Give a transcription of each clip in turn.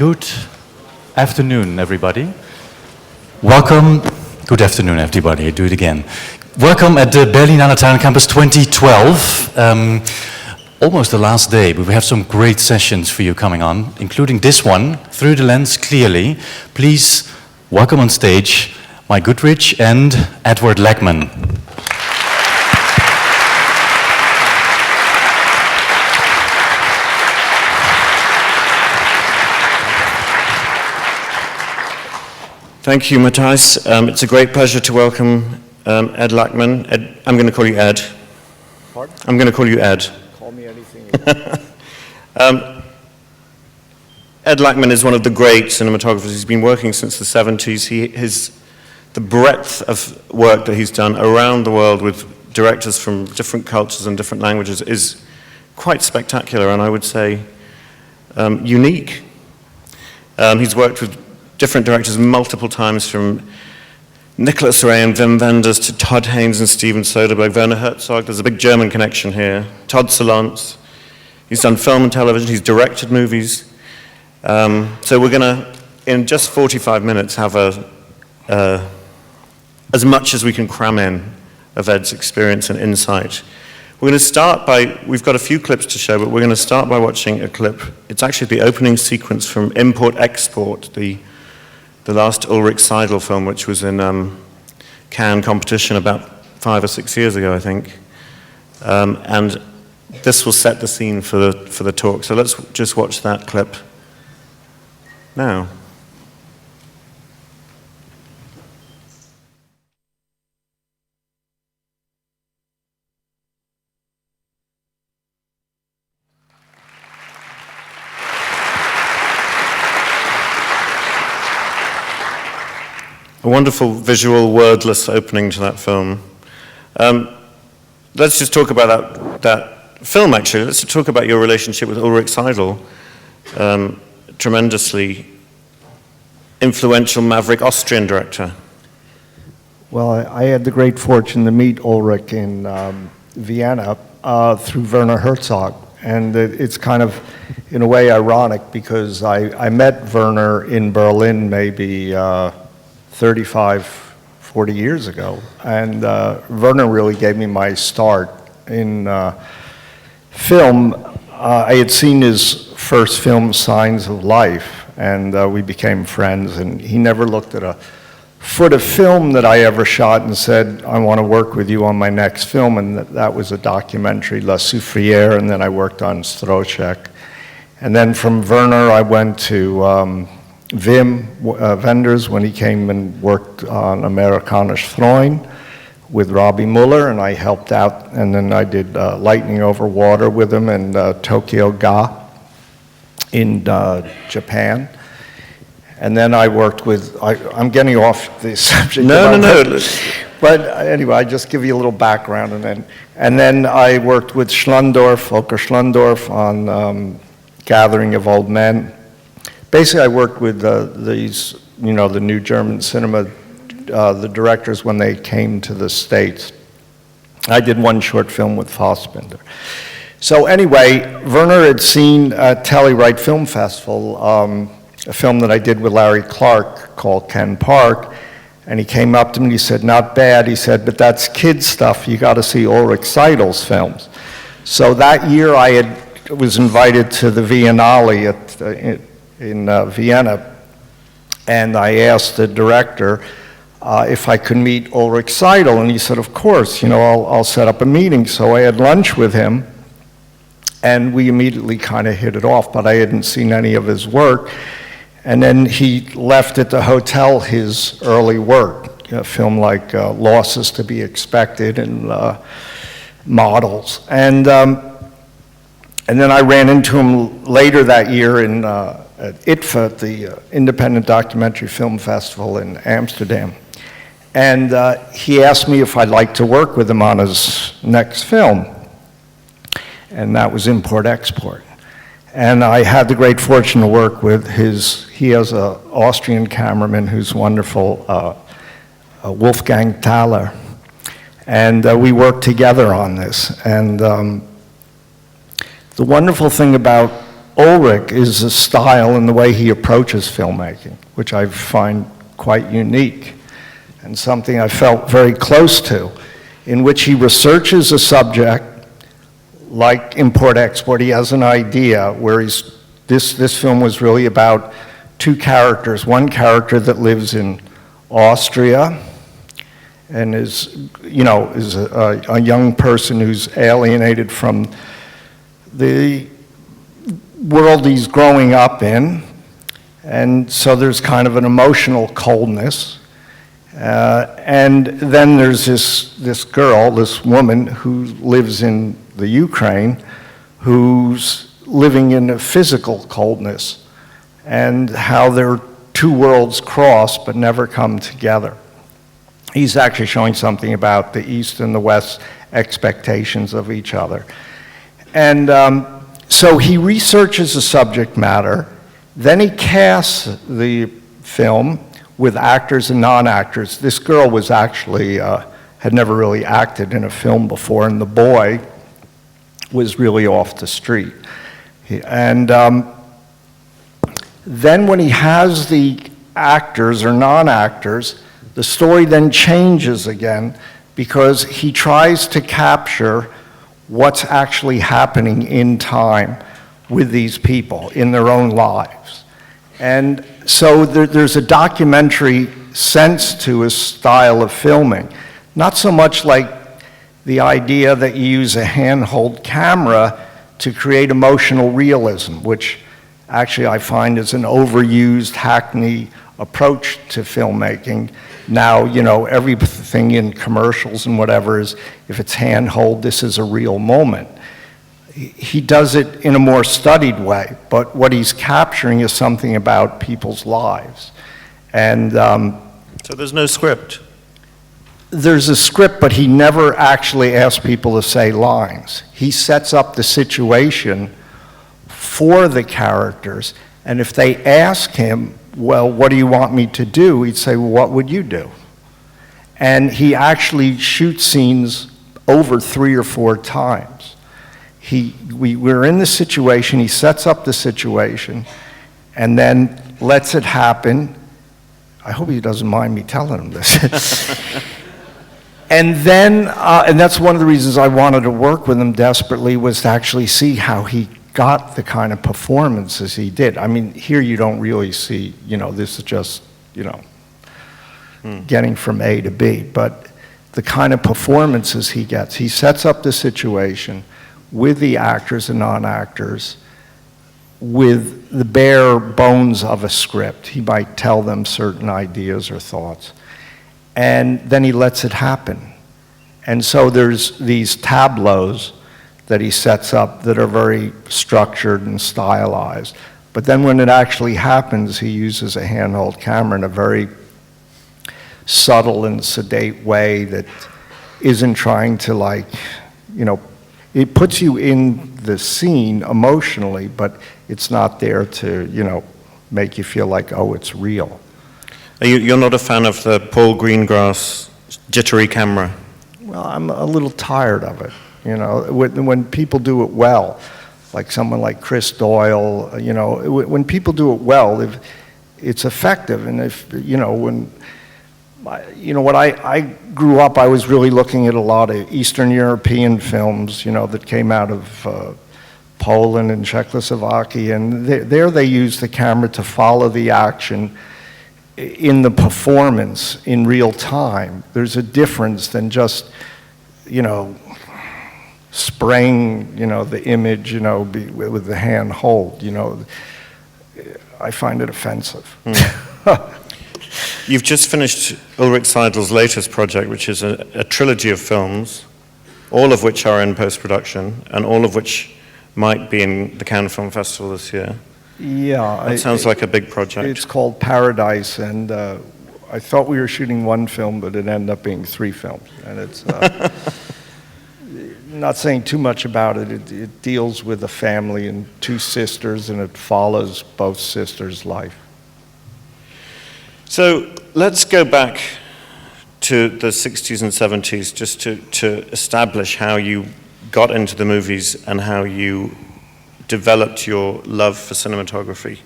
Good afternoon, everybody. Welcome. Good afternoon, everybody. I do it again. Welcome at the Berlinale Campus 2012. Almost the last day, but we have some great sessions for you coming on, including this one, Through the Lens Clearly. Please welcome on stage Mike Goodrich and Edward Lachman. Thank you, Matthijs. It's a great pleasure to welcome Ed Lachman. Ed, I'm going to call you Ed. Pardon? I'm going to call you Ed. Call me anything. Ed Lachman is one of the great cinematographers. He's been working since the 70s. The breadth of work that he's done around the world with directors from different cultures and different languages is quite spectacular, and I would say unique. He's worked with different directors multiple times, from Nicholas Ray and Wim Wenders to Todd Haynes and Steven Soderbergh, Werner Herzog. There's a big German connection here. Todd Solondz. He's done film and television. He's directed movies. So we're going to, in just 45 minutes, have as much as we can cram in of Ed's experience and insight. We're going to start by, we've got a few clips to show, but we're going to start by watching a clip. It's actually the opening sequence from Import-Export, the last Ulrich Seidel film, which was in Cannes competition about 5 or 6 years ago, I think. And this will set the scene for the talk. So let's just watch that clip now. A wonderful visual, wordless opening to that film. Let's just talk about that film, actually. Let's talk about your relationship with Ulrich Seidel, tremendously influential maverick Austrian director. Well, I had the great fortune to meet Ulrich in Vienna through Werner Herzog. And it's kind of, in a way, ironic because I met Werner in Berlin maybe 35, 40 years ago. And Werner really gave me my start in film. I had seen his first film, Signs of Life, and we became friends. And he never looked at a foot of film that I ever shot and said, I want to work with you on my next film. And that was a documentary, La Soufrière, and then I worked on Stroszek. And then from Werner, I went to Wim Wenders when he came and worked on Amerikanische Freund with Robbie Muller, and I helped out, and then I did Lightning Over Water with him and Tokyo Ga in Japan. And then I worked with, I'm getting off the subject. No. But anyway, I just give you a little background, and then I worked with Volker Schlendorf on Gathering of Old Men. Basically, I worked with these, the new German cinema, the directors when they came to the States. I did one short film with Fassbinder. So anyway, Werner had seen at Telluride Film Festival a film that I did with Larry Clark called Ken Park, and he came up to me and he said, not bad. He said, but that's kids stuff. You got to see Ulrich Seidel's films. So that year I was invited to the Berlinale in Vienna, and I asked the director if I could meet Ulrich Seidel, and he said, of course, I'll set up a meeting. So I had lunch with him, and we immediately kind of hit it off, but I hadn't seen any of his work. And then he left at the hotel his early work, a film like Losses to Be Expected and Models. And then I ran into him later that year at ITFA, the Independent Documentary Film Festival in Amsterdam. And he asked me if I'd like to work with him on his next film. And that was Import-Export. And I had the great fortune to work with he has an Austrian cameraman who's wonderful, Wolfgang Thaler. And we worked together on this. And the wonderful thing about Ulrich is a style in the way he approaches filmmaking, which I find quite unique and something I felt very close to, in which he researches a subject like import-export. He has an idea where this film was really about two characters. One character that lives in Austria and is a young person who's alienated from the world he's growing up in, and so there's kind of an emotional coldness. And then there's this girl, this woman who lives in the Ukraine, who's living in a physical coldness, and how their two worlds cross but never come together. He's actually showing something about the East and the West expectations of each other. And so he researches the subject matter, then he casts the film with actors and non-actors. This girl was actually, had never really acted in a film before, and the boy was really off the street. And then when he has the actors or non-actors, the story then changes again because he tries to capture what's actually happening in time with these people in their own lives. And so there's a documentary sense to his style of filming. Not so much like the idea that you use a handheld camera to create emotional realism, which actually I find is an overused, hackney approach to filmmaking. Now, everything in commercials and whatever is, if it's handheld, this is a real moment. He does it in a more studied way, but what he's capturing is something about people's lives. And so there's no script? There's a script, but he never actually asks people to say lines. He sets up the situation for the characters, and if they ask him, well, what do you want me to do? He'd say, well, what would you do? And he actually shoots scenes over 3 or 4 times. We're in the situation, he sets up the situation, and then lets it happen. I hope he doesn't mind me telling him this. And then, and that's one of the reasons I wanted to work with him desperately, was to actually see how he got the kind of performances he did. I mean, here you don't really see, this is just, getting from A to B, but the kind of performances he gets. He sets up the situation with the actors and non-actors with the bare bones of a script. He might tell them certain ideas or thoughts, and then he lets it happen. And so there's these tableaus that he sets up that are very structured and stylized. But then when it actually happens, he uses a handheld camera in a very subtle and sedate way that isn't trying to it puts you in the scene emotionally, but it's not there to, make you feel like, oh, it's real. You're not a fan of the Paul Greengrass jittery camera? Well, I'm a little tired of it. When people do it well, like someone like Chris Doyle, when people do it well, it's effective. And when I grew up, I was really looking at a lot of Eastern European films, that came out of Poland and Czechoslovakia, and there they use the camera to follow the action in the performance in real time. There's a difference than just, spraying, the image, with the hand hold, I find it offensive. You've just finished Ulrich Seidel's latest project, which is a trilogy of films, all of which are in post-production, and all of which might be in the Cannes Film Festival this year. Yeah. That sounds like a big project. It's called Paradise, and I thought we were shooting one film, but it ended up being 3 films. And it's not saying too much about it. It deals with a family and 2 sisters, and it follows both sisters' life. So let's go back to the 60s and 70s just to establish how you got into the movies and how you developed your love for cinematography?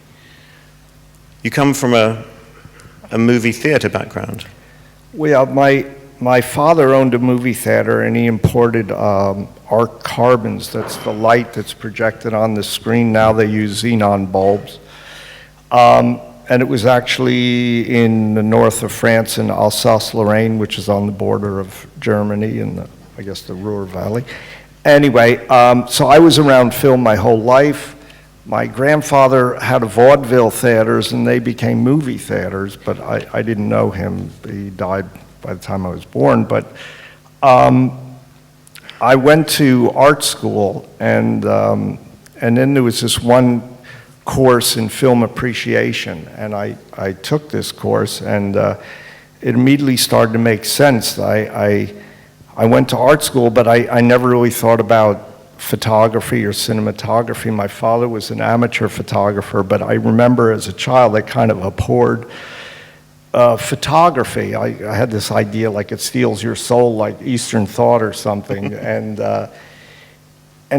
You come from a movie theater background. Well, my father owned a movie theater, and he imported arc carbons. That's the light that's projected on the screen. Now they use xenon bulbs. And it was actually in the north of France in Alsace-Lorraine, which is on the border of Germany and I guess the Ruhr Valley. Anyway, so I was around film my whole life. My grandfather had a vaudeville theaters, and they became movie theaters, but I didn't know him. He died by the time I was born. But I went to art school, and then there was this one course in film appreciation, and I took this course, and it immediately started to make sense. I went to art school, but I never really thought about photography or cinematography. My father was an amateur photographer, but I remember as a child I kind of abhorred photography. I had this idea like it steals your soul, like Eastern thought or something, and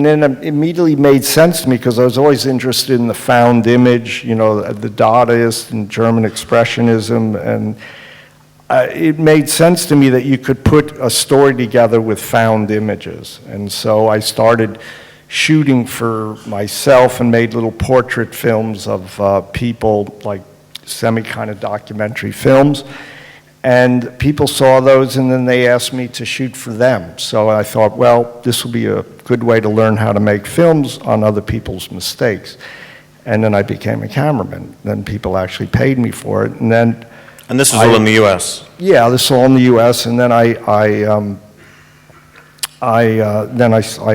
then it immediately made sense to me because I was always interested in the found image, you know, the Dadaist and German Expressionism, and it made sense to me that you could put a story together with found images. And so I started shooting for myself and made little portrait films of people, like semi kind of documentary films. And people saw those, and then they asked me to shoot for them. So I thought, well, this will be a good way to learn how to make films on other people's mistakes. And then I became a cameraman. Then people actually paid me for it. And then this was all in the U.S.? Yeah, this was all in the U.S. And then I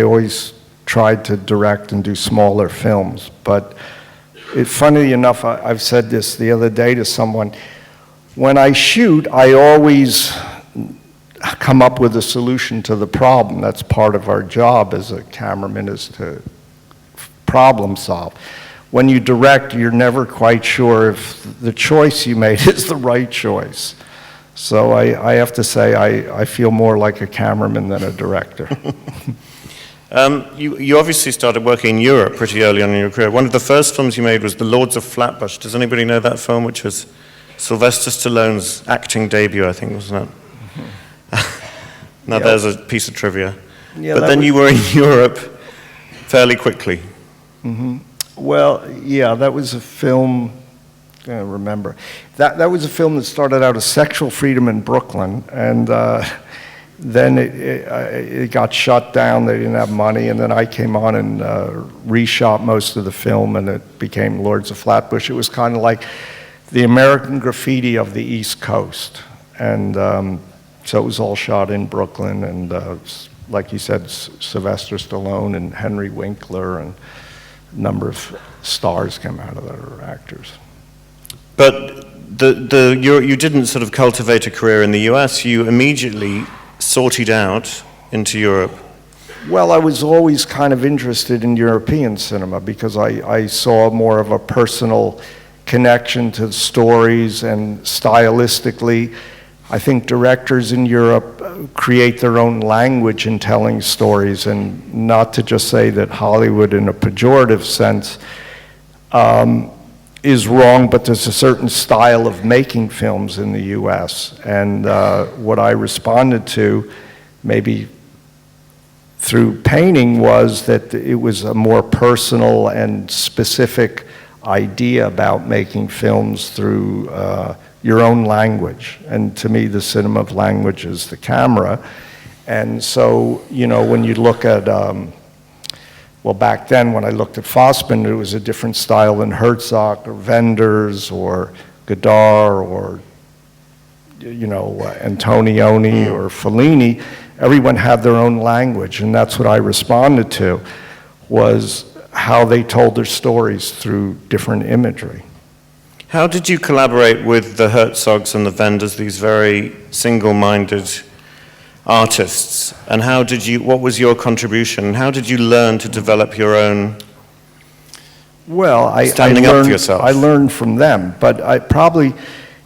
always tried to direct and do smaller films. But funnily enough, I've said this the other day to someone. When I shoot, I always come up with a solution to the problem. That's part of our job as a cameraman, is to problem solve. When you direct, you're never quite sure if the choice you made is the right choice. So I have to say I feel more like a cameraman than a director. You obviously started working in Europe pretty early on in your career. One of the first films you made was The Lords of Flatbush. Does anybody know that film, which was Sylvester Stallone's acting debut, I think, wasn't it? Now Yeah. there's a piece of trivia. Yeah, but then you were in Europe fairly quickly. Mm-hmm. Well, yeah, that was a film, I can't remember. That was a film that started out as Sexual Freedom in Brooklyn, and then it got shut down. They didn't have money, and then I came on and reshot most of the film, and it became Lords of Flatbush. It was kind of like the American Graffiti of the East Coast, and so it was all shot in Brooklyn, and like you said, Sylvester Stallone and Henry Winkler, and a number of stars came out of that, or actors. But you didn't sort of cultivate a career in the US. You immediately sorted out into Europe. Well, I was always kind of interested in European cinema because I saw more of a personal connection to stories, and stylistically, I think directors in Europe create their own language in telling stories, and not to just say that Hollywood in a pejorative sense is wrong, but there's a certain style of making films in the US. And what I responded to, maybe through painting, was that it was a more personal and specific idea about making films through your own language. And to me, the cinema of language is the camera. And so, you know, when you look at, well, back then when I looked at Fassbinder, it was a different style than Herzog or Wenders or Godard or, you know, Antonioni or Fellini. Everyone had their own language, and that's what I responded to, was how they told their stories through different imagery. How did you collaborate with the Herzogs and the Wenders, these very single-minded artists? And what was your contribution? How did you learn to develop your own standing up for yourself? I learned from them, but I probably,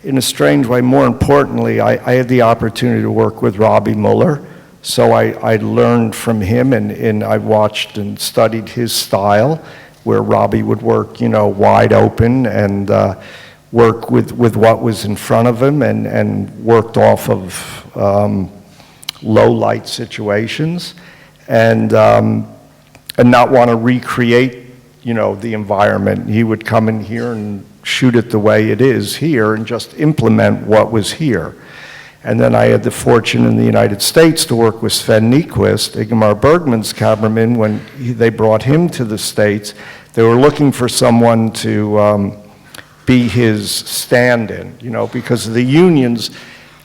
in a strange way, more importantly, I had the opportunity to work with Robbie Muller. So I learned from him, and I watched and studied his style. where Robbie would work, wide open and work with what was in front of him and worked off of low light situations and not want to recreate, the environment. He would come in here and shoot it the way it is here and just implement what was here. And then I had the fortune in the United States to work with Sven Nykvist, Ingmar Bergman's cameraman. When they brought him to the States, they were looking for someone to be his stand-in, because of the unions,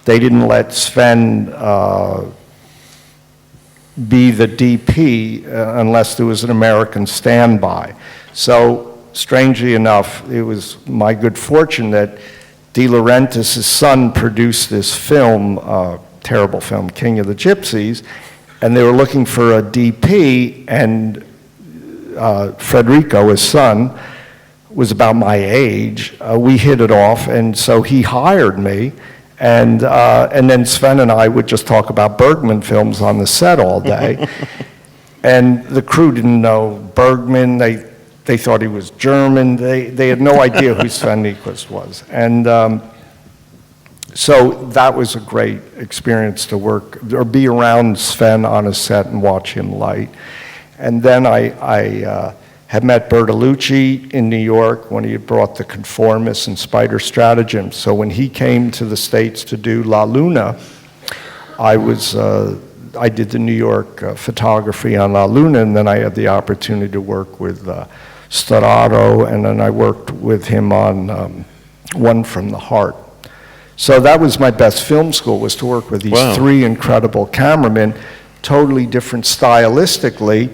they didn't let Sven be the DP unless there was an American standby. So, strangely enough, it was my good fortune that De Laurentiis' son produced this film, terrible film, King of the Gypsies, and they were looking for a DP, and Federico, his son, was about my age. We hit it off, and so he hired me, and then Sven and I would just talk about Bergman films on the set all day. And the crew didn't know Bergman. They thought he was German. They had no idea who Sven Nykvist was. And so that was a great experience to work or be around Sven on a set and watch him light. And then I had met Bertolucci in New York when he had brought The Conformists and Spider Stratagem. So when he came to the States to do La Luna, I did the New York photography on La Luna, and then I had the opportunity to work with Storaro, and then I worked with him on One from the Heart. So that was my best film school, was to work with these three incredible cameramen, totally different stylistically,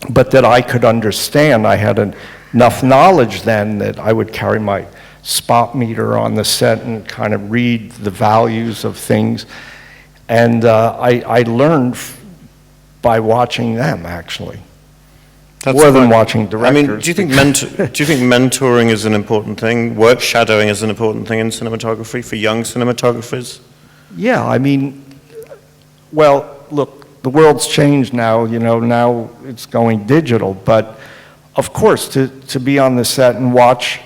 but that I could understand. I had enough knowledge then that I would carry my spot meter on the set and kind of read the values of things. And I learned by watching them, actually. More than watching directors. I mean, do you think mentoring is an important thing? Work shadowing is an important thing in cinematography for young cinematographers? Yeah, I mean, well, look, the world's changed now, now it's going digital, but of course, to be on the set and watch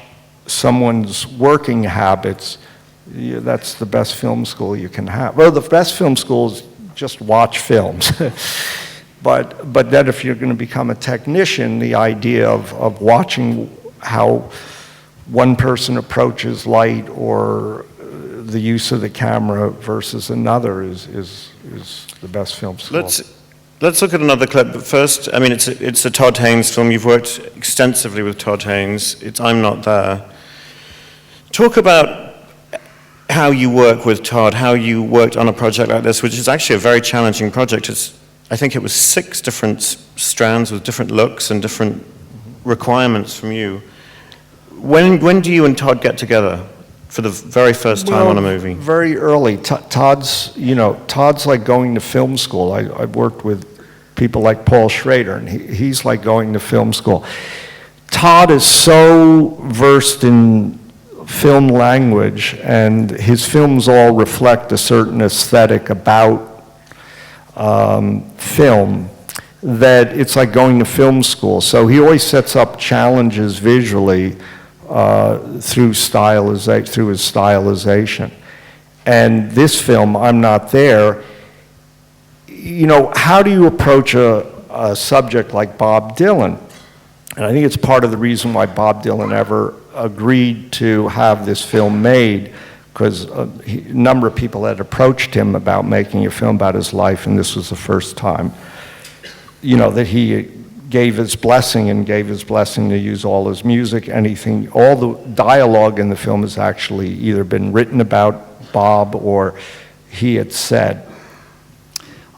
someone's working habits, that's the best film school you can have. Well, the best film school is just watch films. But then if you're going to become a technician, the idea of watching how one person approaches light or the use of the camera versus another is the best film school. Let's look at another clip, but first, I mean, it's a Todd Haynes film. You've worked extensively with Todd Haynes. It's I'm Not There. Talk about how you work with Todd, how you worked on a project like this, which is actually a very challenging project. I think it was 6 different strands with different looks and different requirements from you. When do you and Todd get together for the very first time on a movie? Very early. Todd's like going to film school. I've worked with people like Paul Schrader, and he's like going to film school. Todd is so versed in film language, and his films all reflect a certain aesthetic about film, that it's like going to film school. So he always sets up challenges visually through his stylization. And this film, I'm Not There, how do you approach a subject like Bob Dylan? And I think it's part of the reason why Bob Dylan ever agreed to have this film made, because a number of people had approached him about making a film about his life, and this was the first time, that he gave his blessing to use all his music, anything. All the dialogue in the film has actually either been written about Bob or he had said.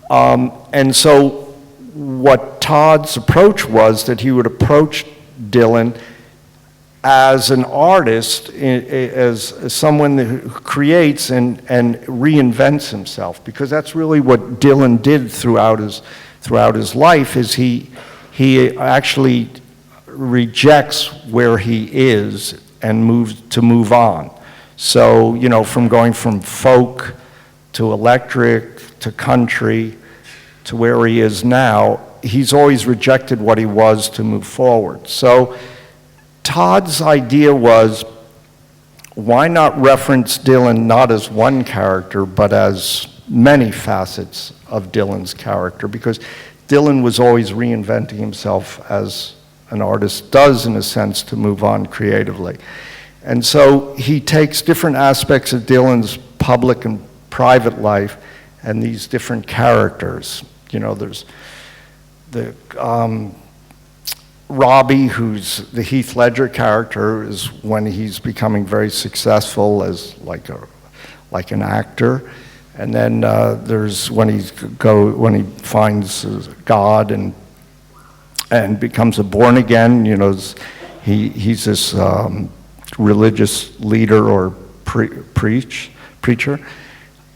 And so what Todd's approach was that he would approach Dylan as an artist, as someone who creates and reinvents himself, because that's really what Dylan did throughout his life. Is he actually rejects where he is and move on. So from going from folk to electric to country to where he is now, he's always rejected what he was to move forward. So Todd's idea was, why not reference Dylan not as one character, but as many facets of Dylan's character? Because Dylan was always reinventing himself, as an artist does in a sense, to move on creatively. And so he takes different aspects of Dylan's public and private life and these different characters. You know, there's the Robbie, who's the Heath Ledger character, is when he's becoming very successful as like an actor. And then there's when he finds God and becomes a born again. You know, he's this religious leader or preacher.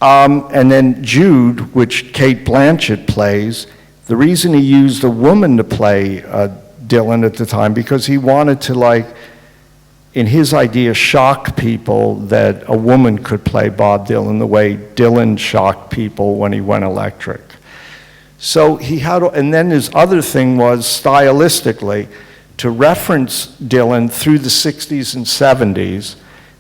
And then Jude, which Cate Blanchett plays. The reason he used a woman to play Dylan at the time, because he wanted to, like, in his idea, shock people that a woman could play Bob Dylan the way Dylan shocked people when he went electric. So he had, and then his other thing was stylistically to reference Dylan through the 60s and 70s,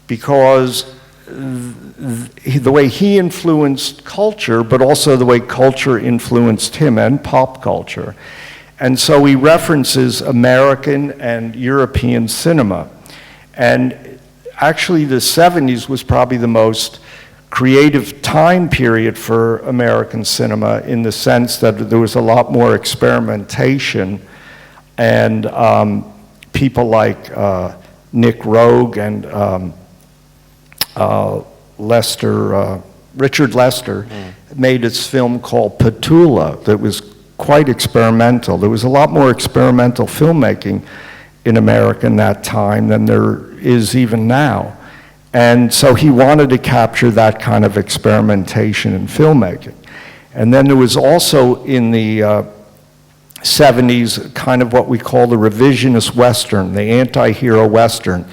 because the way he influenced culture, but also the way culture influenced him and pop culture. And so he references American and European cinema. And actually the 70s was probably the most creative time period for American cinema, in the sense that there was a lot more experimentation, and people like Nick Roeg and Richard Lester made this film called Petula that was quite experimental. There was a lot more experimental filmmaking in America in that time than there is even now. And so he wanted to capture that kind of experimentation in filmmaking. And then there was also in the 70s kind of what we call the revisionist Western, the anti-hero Western.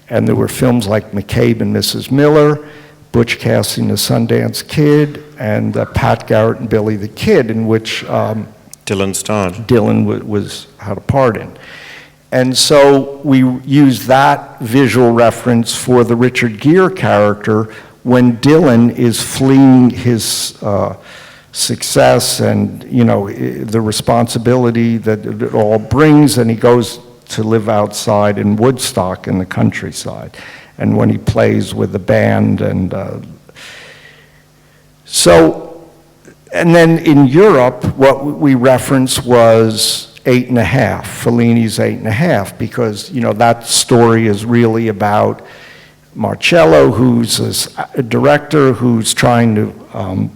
And there were films like McCabe and Mrs. Miller, Butch Cassidy and the Sundance Kid, and Pat Garrett and Billy the Kid, in which Dylan starred. Dylan had a part in. And so we use that visual reference for the Richard Gere character when Dylan is fleeing his success and, you know, the responsibility that it all brings, and he goes to live outside in Woodstock in the countryside, and when he plays with the band. And and then in Europe, what we referenced was 8½, Fellini's 8½, because, you know, that story is really about Marcello, who's a director who's trying to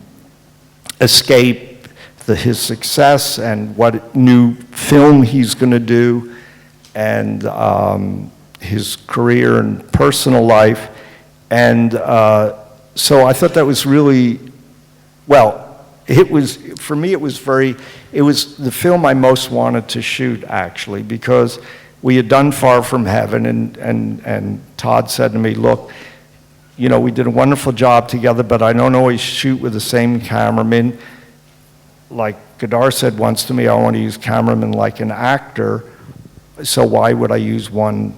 escape his success and what new film he's going to do, and his career and personal life. And so I thought that was really, well, it was, for me, it was the film I most wanted to shoot, actually, because we had done Far From Heaven, and Todd said to me, look, you know, we did a wonderful job together, but I don't always shoot with the same cameraman. Like Godard said once to me, I want to use cameraman like an actor, so why would I use one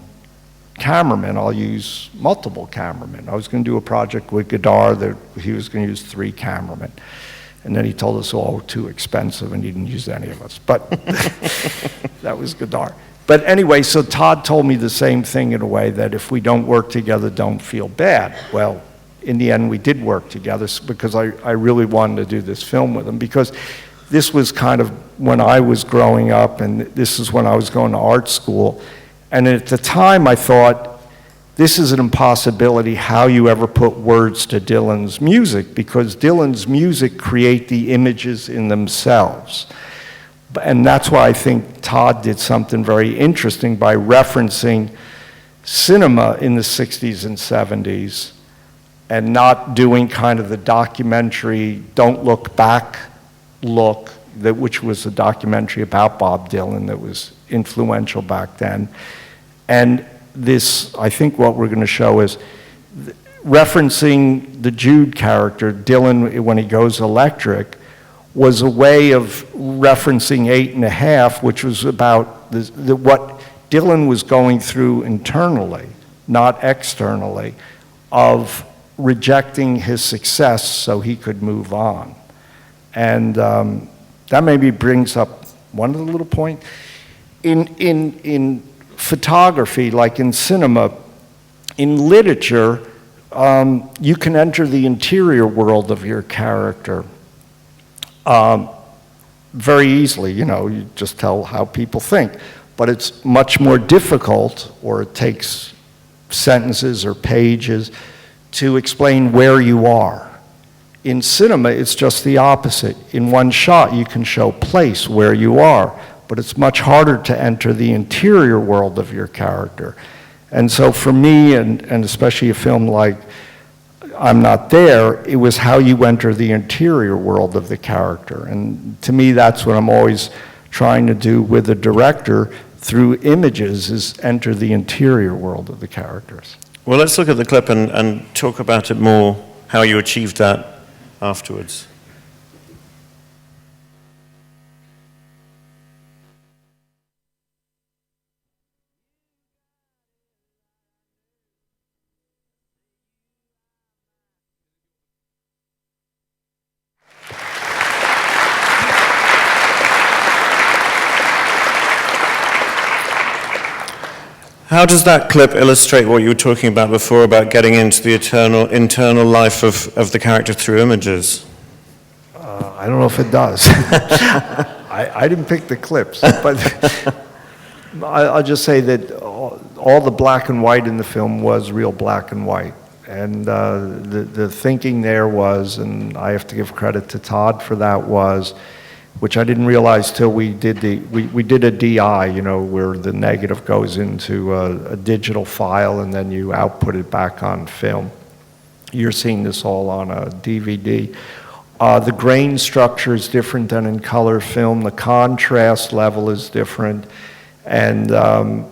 cameraman? I'll use multiple cameramen. I was going to do a project with Godard that he was going to use 3 cameramen. And then he told us all too expensive, and he didn't use any of us. But that was Godard. But anyway, so Todd told me the same thing in a way, that if we don't work together, don't feel bad. Well, in the end, we did work together because I really wanted to do this film with him, because this was kind of when I was growing up, and this is when I was going to art school. And at the time, I thought, this is an impossibility how you ever put words to Dylan's music, because Dylan's music create the images in themselves. And that's why I think Todd did something very interesting by referencing cinema in the 60s and 70s and not doing kind of the documentary Don't Look Back look, which was a documentary about Bob Dylan that was influential back then. And this, I think what we're going to show is referencing the Jude character, Dylan, when he goes electric, was a way of referencing 8.5, which was about what Dylan was going through internally, not externally, of rejecting his success so he could move on. And that maybe brings up one little point. In photography, like in cinema, in literature, you can enter the interior world of your character very easily. You just tell how people think. But it's much more difficult, or it takes sentences or pages to explain where you are. In cinema, it's just the opposite. In one shot, you can show place, where you are, but it's much harder to enter the interior world of your character. And so for me, and especially a film like I'm Not There, it was how you enter the interior world of the character. And to me, that's what I'm always trying to do with a director through images, is enter the interior world of the characters. Well, let's look at the clip and talk about it more, how you achieved that afterwards. How does that clip illustrate what you were talking about before, about getting into the internal life of the character through images? I don't know if it does. I didn't pick the clips, but I'll just say that all the black and white in the film was real black and white. And the thinking there was, and I have to give credit to Todd for that, was, which I didn't realize till we did we did a DI, where the negative goes into a digital file and then you output it back on film. You're seeing this all on a DVD. The grain structure is different than in color film. The contrast level is different. And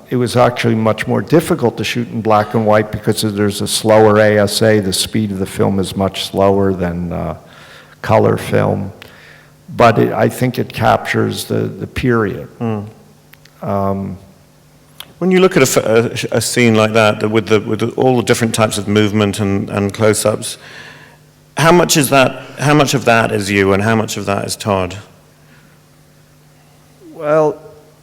it was actually much more difficult to shoot in black and white because there's a slower ASA. The speed of the film is much slower than color film. But I think it captures the period. When you look at a scene like that, with all the different types of movement and close-ups, how much of that is you, and how much of that is Todd? Well,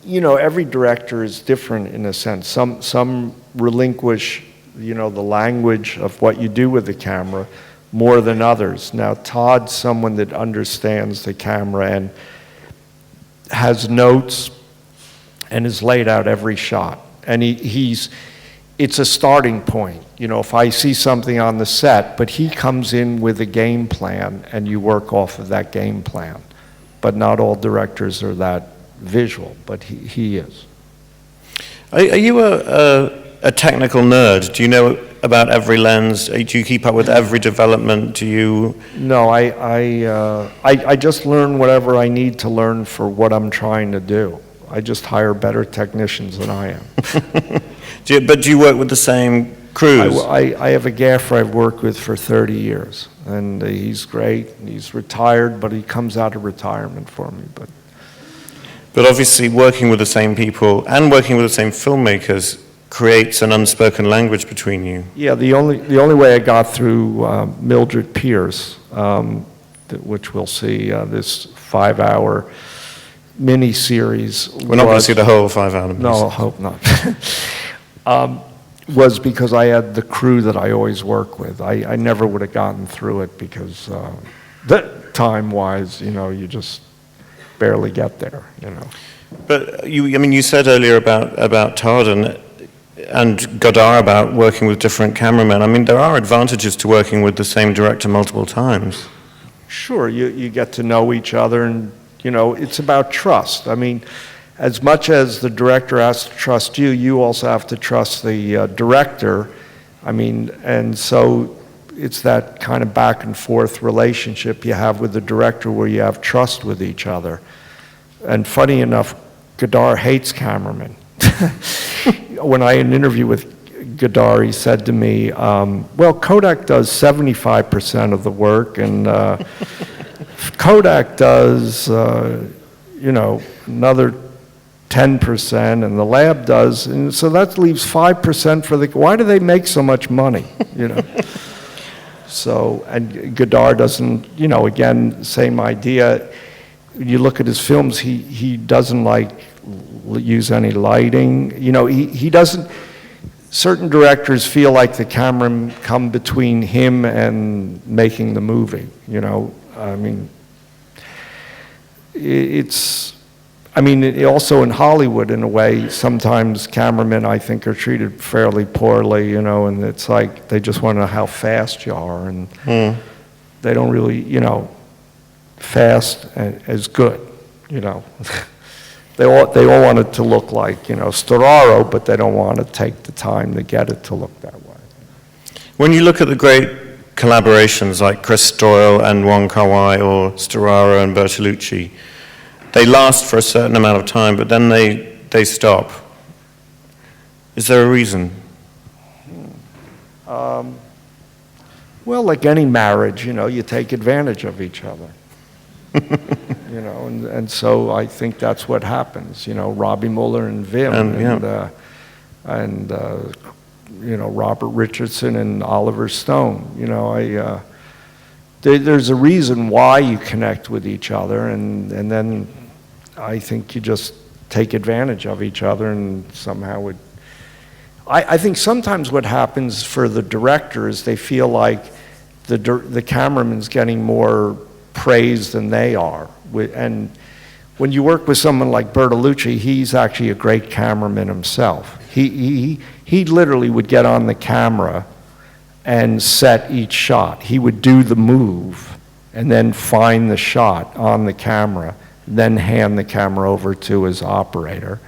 every director is different in a sense. Some relinquish, the language of what you do with the camera more than others. Now, Todd's someone that understands the camera and has notes and has laid out every shot. And it's a starting point. If I see something on the set, but he comes in with a game plan and you work off of that game plan. But not all directors are that visual, but he is. Are you a technical nerd? Do you know about every lens? Do you keep up with every development? Do you? No, I just learn whatever I need to learn for what I'm trying to do. I just hire better technicians than I am. But do you work with the same crews? I have a gaffer I've worked with for 30 years, and he's great. He's retired, but he comes out of retirement for me. But obviously working with the same people and working with the same filmmakers creates an unspoken language between you. Yeah, the only way I got through Mildred Pierce, which we'll see, this 5-hour mini-series. We're not going to see the whole 5-hour mini-series. No, I hope not. Was because I had the crew that I always work with. I never would have gotten through it because time-wise, you just barely get there, But you said earlier about Todd and Godard about working with different cameramen. There are advantages to working with the same director multiple times. Sure, you get to know each other, and it's about trust. As much as the director has to trust you, you also have to trust the director. And so it's that kind of back and forth relationship you have with the director where you have trust with each other. And funny enough, Godard hates cameramen. When I had an interview with Godard, he said to me, well, Kodak does 75% of the work, and Kodak does, you know, another 10%, and the lab does, and so that leaves 5% for the, why do they make so much money, you know? So, and Godard doesn't, you know, again, same idea. When you look at his films, he doesn't like use any lighting. You know, he doesn't, certain directors feel like the camera come between him and making the movie, you know? I mean, also in Hollywood, in a way, sometimes cameramen, I think, are treated fairly poorly, you know, and it's like they just want to know how fast you are, and they don't really, you know, fast is good, you know. They all want it to look like, you know, Storaro, but they don't want to take the time to get it to look that way. When you look at the great collaborations like Chris Doyle and Wong Kar-wai, or Storaro and Bertolucci, they last for a certain amount of time, but then they stop. Is there a reason? Well, like any marriage, you know, you take advantage of each other. You know, and so I think that's what happens. You know, Robbie Mueller and Wim, and you know, Robert Richardson and Oliver Stone. You know, there's a reason why you connect with each other, and then I think you just take advantage of each other, and somehow it. I think sometimes what happens for the director is they feel like the cameraman's getting more praise than they are. And when you work with someone like Bertolucci, he's actually a great cameraman himself. He literally would get on the camera and set each shot. He would do the move and then find the shot on the camera, then hand the camera over to his operator.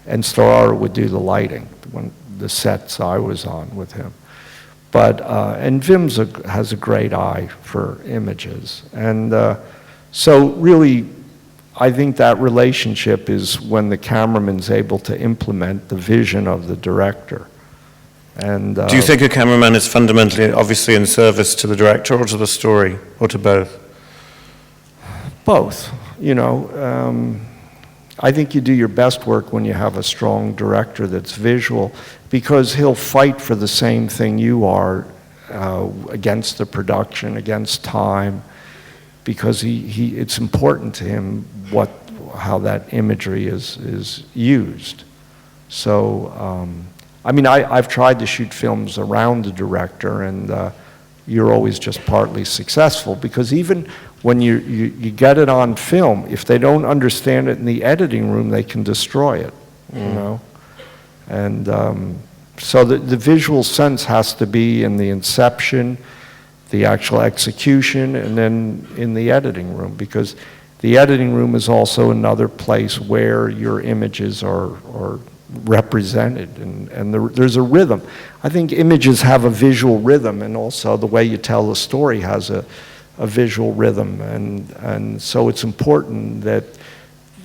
And Storaro would do the lighting, when the sets I was on with him. But, and Wim has a great eye for images. And so really, I think that relationship is when the cameraman's able to implement the vision of the director. And do you think a cameraman is fundamentally, obviously, in service to the director or to the story, or to both? Both, you know. I think you do your best work when you have a strong director that's visual, because he'll fight for the same thing you are, against the production, against time, because it's important to him how that imagery is used. So, I mean, I've tried to shoot films around the director, and you're always just partly successful, because even when you get it on film, if they don't understand it in the editing room, they can destroy it, you know? And so the visual sense has to be in the inception, the actual execution, and then in the editing room, because the editing room is also another place where your images are represented, and there's a rhythm. I think images have a visual rhythm, and also the way you tell the story has a visual rhythm, and so it's important that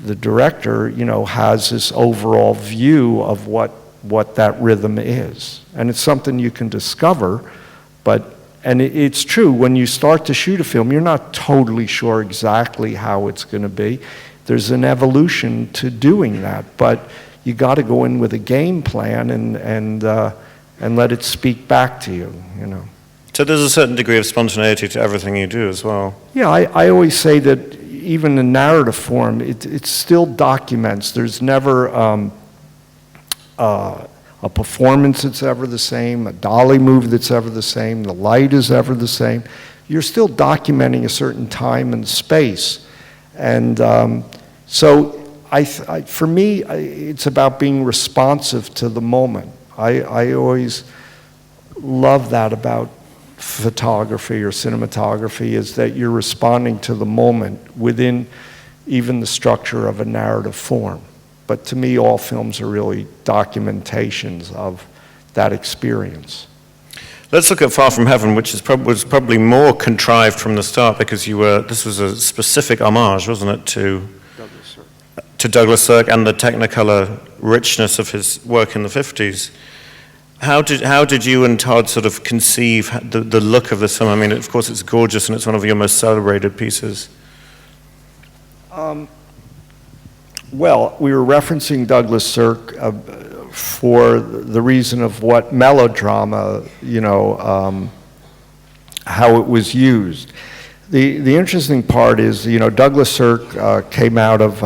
the director, you know, has this overall view of what that rhythm is, and it's something you can discover. And it's true, when you start to shoot a film, you're not totally sure exactly how it's going to be. There's an evolution to doing that, but you got to go in with a game plan and let it speak back to you, you know. So there's a certain degree of spontaneity to everything you do as well. Yeah, I always say that even in narrative form, it still documents. There's never a performance that's ever the same, a dolly move that's ever the same, the light is ever the same. You're still documenting a certain time and space. And so for me, it's about being responsive to the moment. I always love that about photography or cinematography, is that you're responding to the moment within even the structure of a narrative form. But to me, all films are really documentations of that experience. Let's look at Far From Heaven, which was probably more contrived from the start, because this was a specific homage, wasn't it, to Douglas Sirk and the Technicolor richness of his work in the 50s. How did you and Todd sort of conceive the look of this film? I mean, of course, it's gorgeous, and it's one of your most celebrated pieces. Well, we were referencing Douglas Sirk for the reason of what melodrama, how it was used. The interesting part is, Douglas Sirk came out of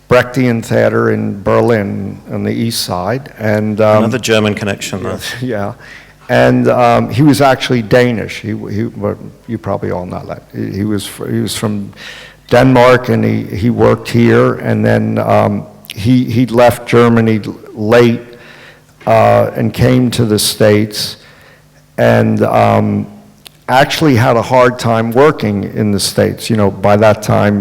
Brechtian Theater in Berlin on the East Side, and Another German connection, though. yeah, and he was actually Danish. Well, you probably all know that. He was from Denmark, and he worked here, and then he left Germany late and came to the States, and actually had a hard time working in the States. By that time,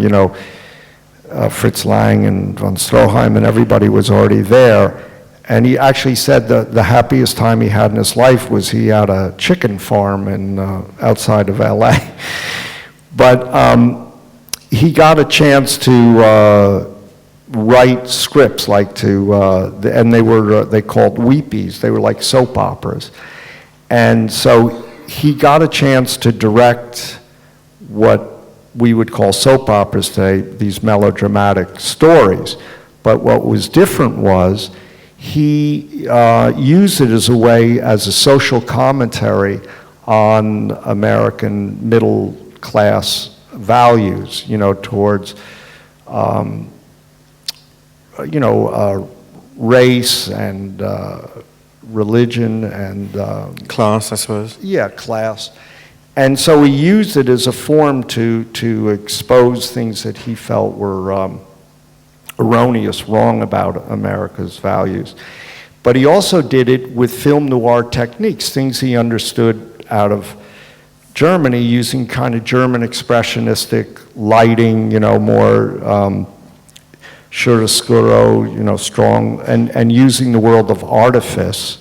Fritz Lang and von Stroheim and everybody was already there. And he actually said that the happiest time he had in his life was he had a chicken farm outside of LA. But he got a chance to write scripts and they called weepies. They were like soap operas. And so he got a chance to direct what we would call soap operas today, these melodramatic stories. But what was different was he used it as a way, as a social commentary on American middle class values, towards, race and religion and Class, I suppose. Yeah, class. And so he used it as a form to expose things that he felt were erroneous, wrong about America's values. But he also did it with film noir techniques, things he understood out of Germany, using kind of German expressionistic lighting, more chiaroscuro, strong, and using the world of artifice,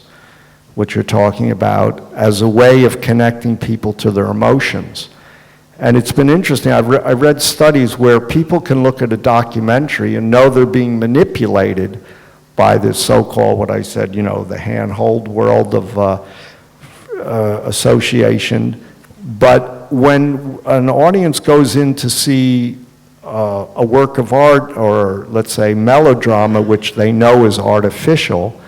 which you're talking about, as a way of connecting people to their emotions. And it's been interesting. I've read studies where people can look at a documentary and know they're being manipulated by this so-called, what I said, the handhold world of association. But when an audience goes in to see a work of art, or let's say melodrama, which they know is artificial,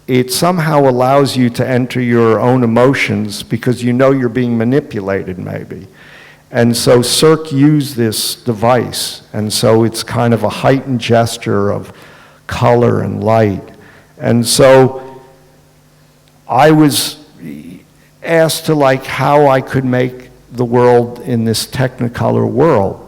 it somehow allows you to enter your own emotions because you're being manipulated maybe. And so Sirk used this device, and so it's kind of a heightened gesture of color and light. And so I was asked to how I could make the world in this Technicolor world.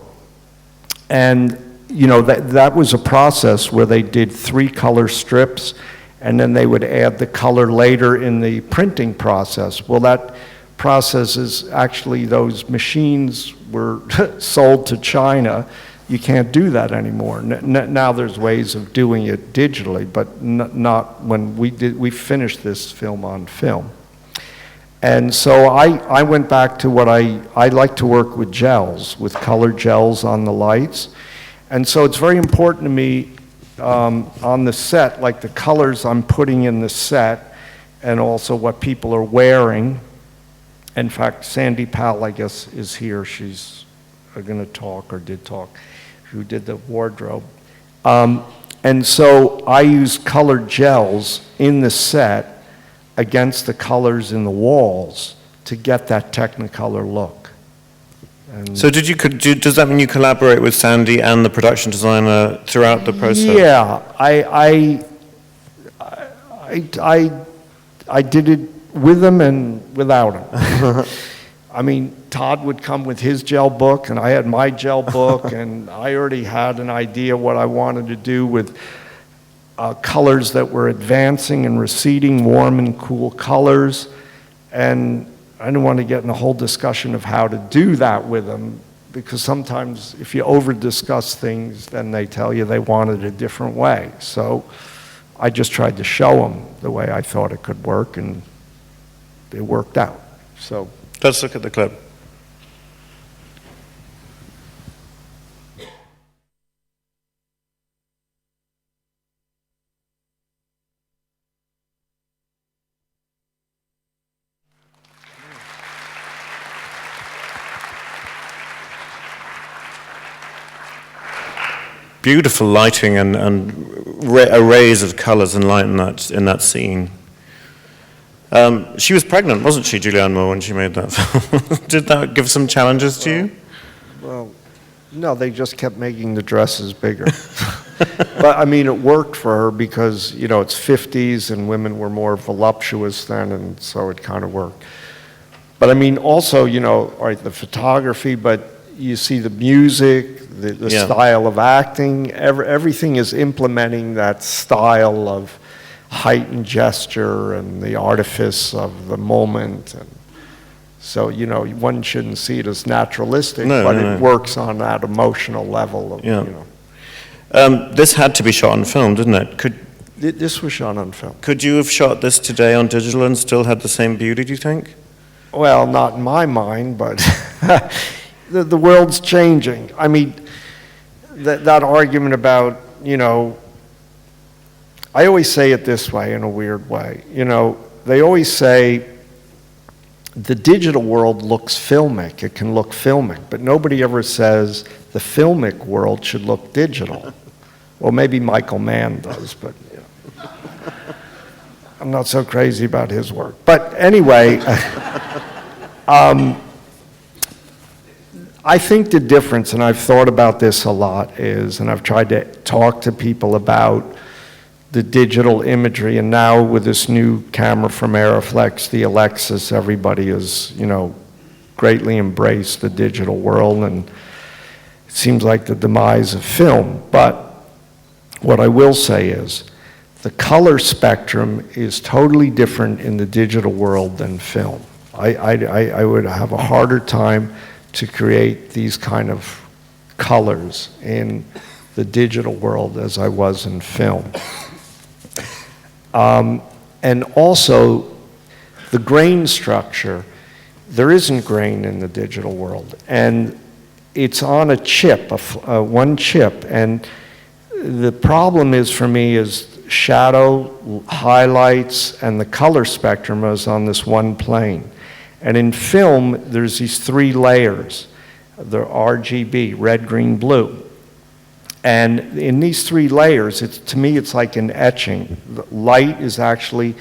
And that was a process where they did 3 color strips, and then they would add the color later in the printing process. Well, that process is actually, those machines were sold to China. You can't do that anymore. Now there's ways of doing it digitally, but not when we finished this film on film. And so I went back to what I like to work with gels, with colored gels on the lights. And so it's very important to me on the set, like the colors I'm putting in the set, and also what people are wearing. In fact, Sandy Powell, I guess, is here. She's going to talk, or did talk, who did the wardrobe. And so I use colored gels in the set against the colors in the walls to get that Technicolor look. And So does that mean you collaborate with Sandy and the production designer throughout the process? yeah, I did it with them and without them. I mean, Todd would come with his gel book, and I had my gel book, and I already had an idea what I wanted to do with colors that were advancing and receding, warm and cool colors. And I didn't want to get in a whole discussion of how to do that with them, because sometimes if you over-discuss things, then they tell you they want it a different way. So I just tried to show them the way I thought it could work, and it worked out. So Let's look at the clip. beautiful lighting and arrays of colors and light in that scene. She was pregnant, wasn't she, Julianne Moore, when she made that film? Did that give some challenges to you? Well, no, they just kept making the dresses bigger. But I mean, it worked for her because, you know, it's 50s and women were more voluptuous then, and so it kind of worked. But I mean, also, you know, all right, the photography, but you see the music, the style of acting, everything is implementing that style of heightened gesture and the artifice of the moment. And so, you know, one shouldn't see it as naturalistic, but it works on that emotional level of, you know. This had to be shot on film, didn't it? This was shot on film. Could you have shot this today on digital and still had the same beauty, do you think? Well, not in my mind, but the world's changing. I mean, that argument about, you know, I always say it this way in a weird way. You know, they always say the digital world looks filmic. It can look filmic, but nobody ever says the filmic world should look digital. Well, maybe Michael Mann does, but you know, I'm not so crazy about his work. But anyway, I think the difference, and I've thought about this a lot, is, and I've tried to talk to people about the digital imagery, and now with this new camera from Aeroflex, the Alexis, everybody has, you know, greatly embraced the digital world, and it seems like the demise of film. But what I will say is the color spectrum is totally different in the digital world than film. I would have a harder time to create these kind of colors in the digital world as I was in film. And also, the grain structure, there isn't grain in the digital world. And it's on a chip, one chip. And the problem is, for me, is shadow, highlights, and the color spectrum is on this one plane. And in film, there's these three layers. They're RGB, red, green, blue. And in these three layers, to me, it's like an etching. The light is actually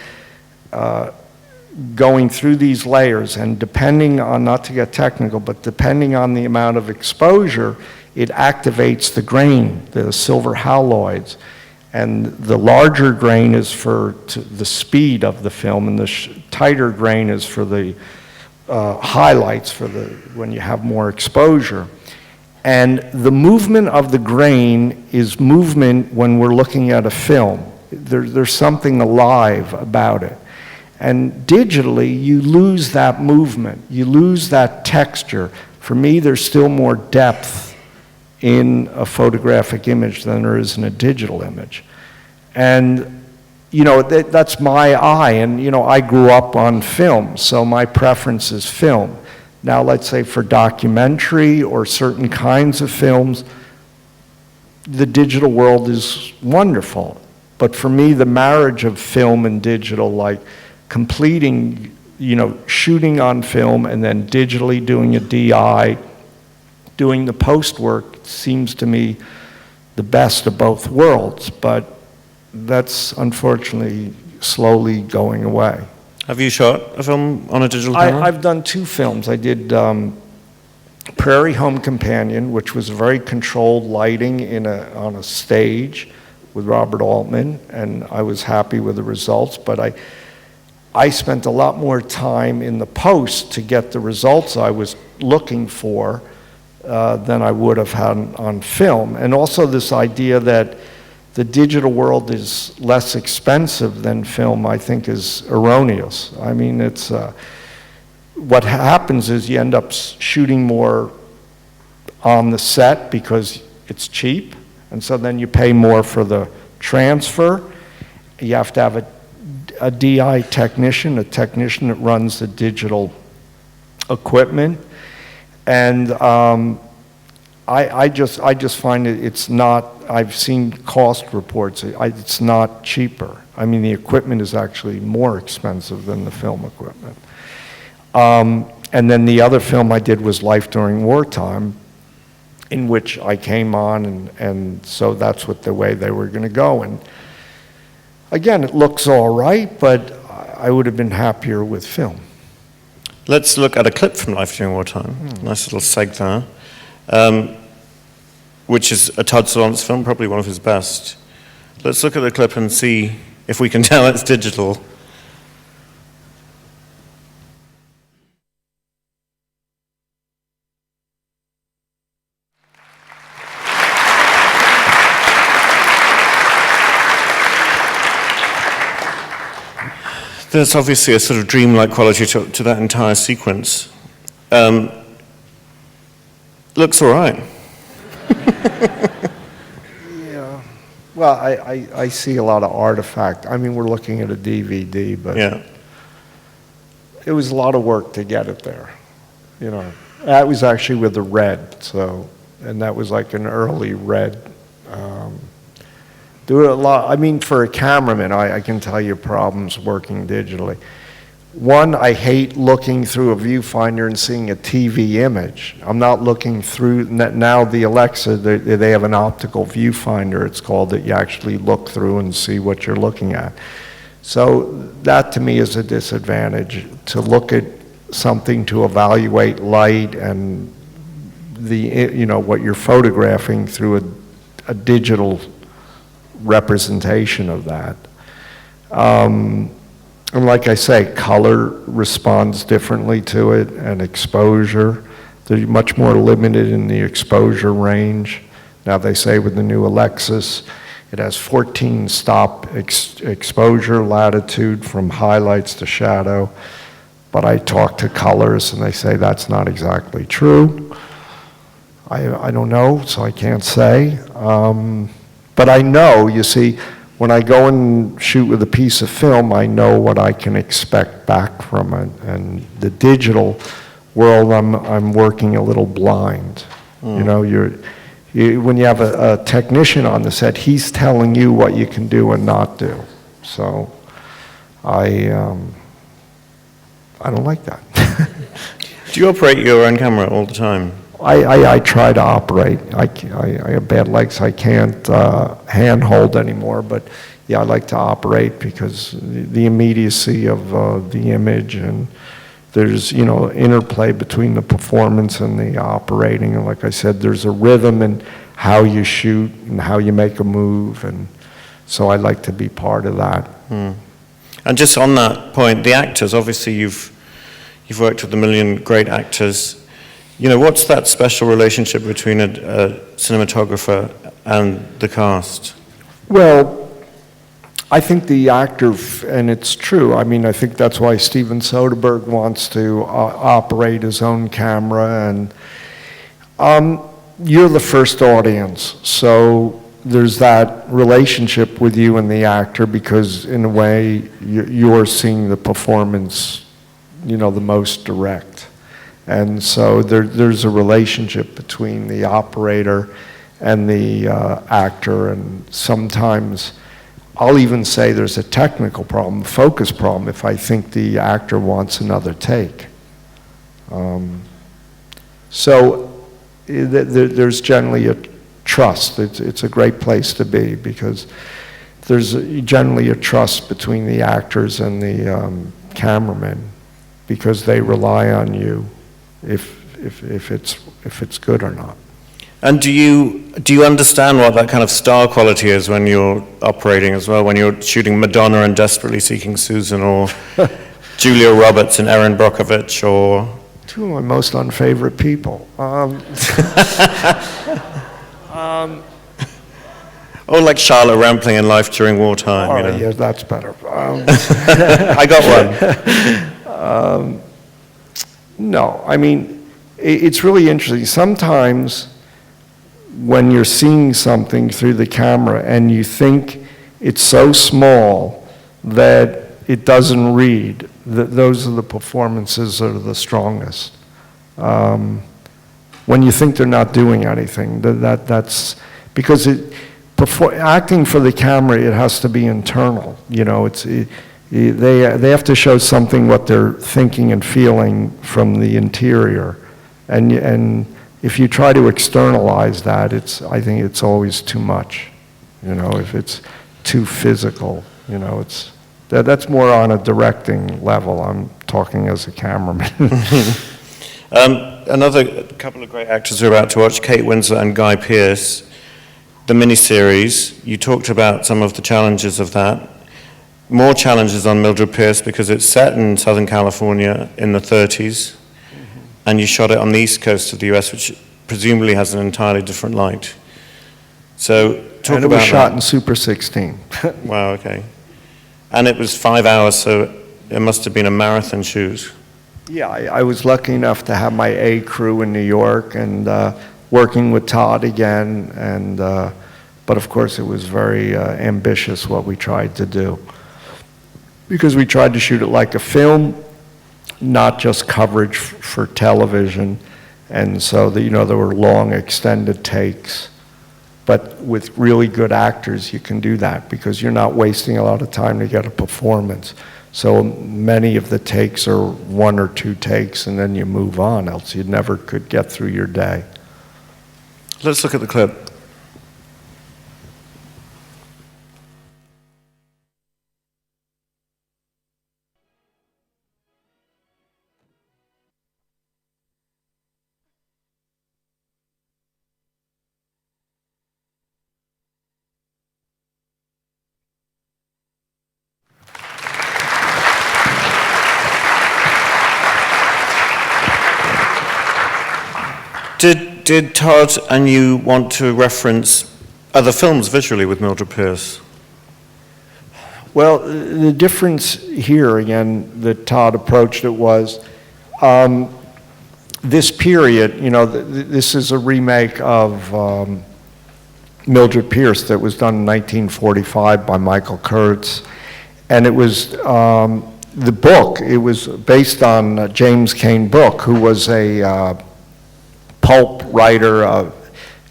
going through these layers, and depending on, not to get technical, but depending on the amount of exposure, it activates the grain, the silver haloids. And the larger grain is for the speed of the film, and the tighter grain is for the highlights, for when you have more exposure. And the movement of the grain is movement when we're looking at a film. There's something alive about it. And digitally, you lose that movement. You lose that texture. For me, there's still more depth in a photographic image than there is in a digital image. And, you know, that's my eye. And, you know, I grew up on film, so my preference is film. Now, let's say for documentary or certain kinds of films, the digital world is wonderful. But for me, the marriage of film and digital, like completing, you know, shooting on film and then digitally doing a DI, doing the post work, seems to me the best of both worlds. But that's unfortunately slowly going away. Have you shot a film on a digital camera? I've done two films. I did Prairie Home Companion, which was very controlled lighting on a stage with Robert Altman, and I was happy with the results, but I spent a lot more time in the post to get the results I was looking for than I would have had on film. And also this idea that the digital world is less expensive than film, I think, is erroneous. I mean, it's what happens is you end up shooting more on the set because it's cheap, and so then you pay more for the transfer. You have to have a DI technician, a technician that runs the digital equipment, and I just find it's not. I've seen cost reports. It's not cheaper. I mean, the equipment is actually more expensive than the film equipment. And then the other film I did was Life During Wartime. in which I came on, and so that's what the way they were going to go. And again, it looks all right, but I would have been happier with film. Let's look at a clip from Life During Wartime. Nice little seg there, which is a Todd Solondz film, probably one of his best. Let's look at the clip and see if we can tell it's digital. There's obviously a sort of dreamlike quality to that entire sequence. Looks all right. Yeah. Well, I see a lot of artifact. I mean, we're looking at a DVD, but Yeah. it was a lot of work to get it there. You know, that was actually with the red, so, and that was like an early red. There were a lot. I mean, for a cameraman, I can tell you problems working digitally. One, I hate looking through a viewfinder and seeing a TV image. I'm not looking through, now the Alexa, they have an optical viewfinder, it's called, that you actually look through and see what you're looking at. So that to me is a disadvantage, to look at something to evaluate light and what you're photographing through a digital representation of that. And like I say, color responds differently to it, and exposure. They're much more limited in the exposure range. Now they say with the new Alexis, it has 14 stop exposure latitude from highlights to shadow. But I talk to colors and they say that's not exactly true. I don't know, so I can't say. But I know, you see, when I go and shoot with a piece of film, I know what I can expect back from it. And the digital world, I'm working a little blind. You know, when you have a technician on the set, he's telling you what you can do and not do. So I don't like that. Do you operate your own camera all the time? I try to operate. I have bad legs. I can't hand hold anymore. But yeah, I like to operate because the immediacy of the image, and there's interplay between the performance and the operating. And like I said, there's a rhythm in how you shoot and how you make a move, and so I like to be part of that. And just on that point, the actors. Obviously, you've worked with a million great actors. What's that special relationship between a cinematographer and the cast? Well, I think the actor, and it's true, I mean, I think that's why Steven Soderbergh wants to operate his own camera, and you're the first audience, so there's that relationship with you and the actor, because in a way, you're seeing the performance, the most direct. And so there's a relationship between the operator and the actor, and sometimes I'll even say there's a technical problem, a focus problem, if I think the actor wants another take. There's generally a trust. It's a great place to be, because there's generally a trust between the actors and the cameraman, because they rely on you if it's good or not. And do you understand what that kind of star quality is when you're operating as well? When you're shooting Madonna and Desperately Seeking Susan, or Julia Roberts and Erin Brockovich, or two of my most unfavorite people. Or like Charlotte Rampling in Life During Wartime. All right, yeah, that's better. I got one. No, I mean, it's really interesting. Sometimes when you're seeing something through the camera and you think it's so small that it doesn't read, those are the performances that are the strongest. When you think they're not doing anything, that's because acting for the camera, it has to be internal. They have to show something what they're thinking and feeling from the interior, and if you try to externalize that, I think it's always too much. You know, if it's too physical, you know, that's more on a directing level. I'm talking as a cameraman. Another couple of great actors we're about to watch, Kate Winslet and Guy Pearce, the miniseries. You talked about some of the challenges of that. More challenges on Mildred Pierce because it's set in Southern California in the 30s, and you shot it on the east coast of the US, which presumably has an entirely different light. So talk and it about was shot that. in Super 16. Wow, okay. And it was 5 hours, so it must have been a marathon shoot. Yeah, I was lucky enough to have my A crew in New York and working with Todd again, and but of course it was very ambitious what we tried to do. Because we tried to shoot it like a film, not just coverage for television, and so you know, there were long extended takes. But with really good actors, you can do that because you're not wasting a lot of time to get a performance. So many of the takes are 1 or 2 takes and then you move on, else you never could get through your day. Let's look at the clip. Did Todd and you want to reference other films visually with Mildred Pierce? Well, the difference here, again, that Todd approached it was this period, you know, this is a remake of Mildred Pierce that was done in 1945 by Michael Kurtz. And it was the book, it was based on James Cain Book, who was a pulp writer,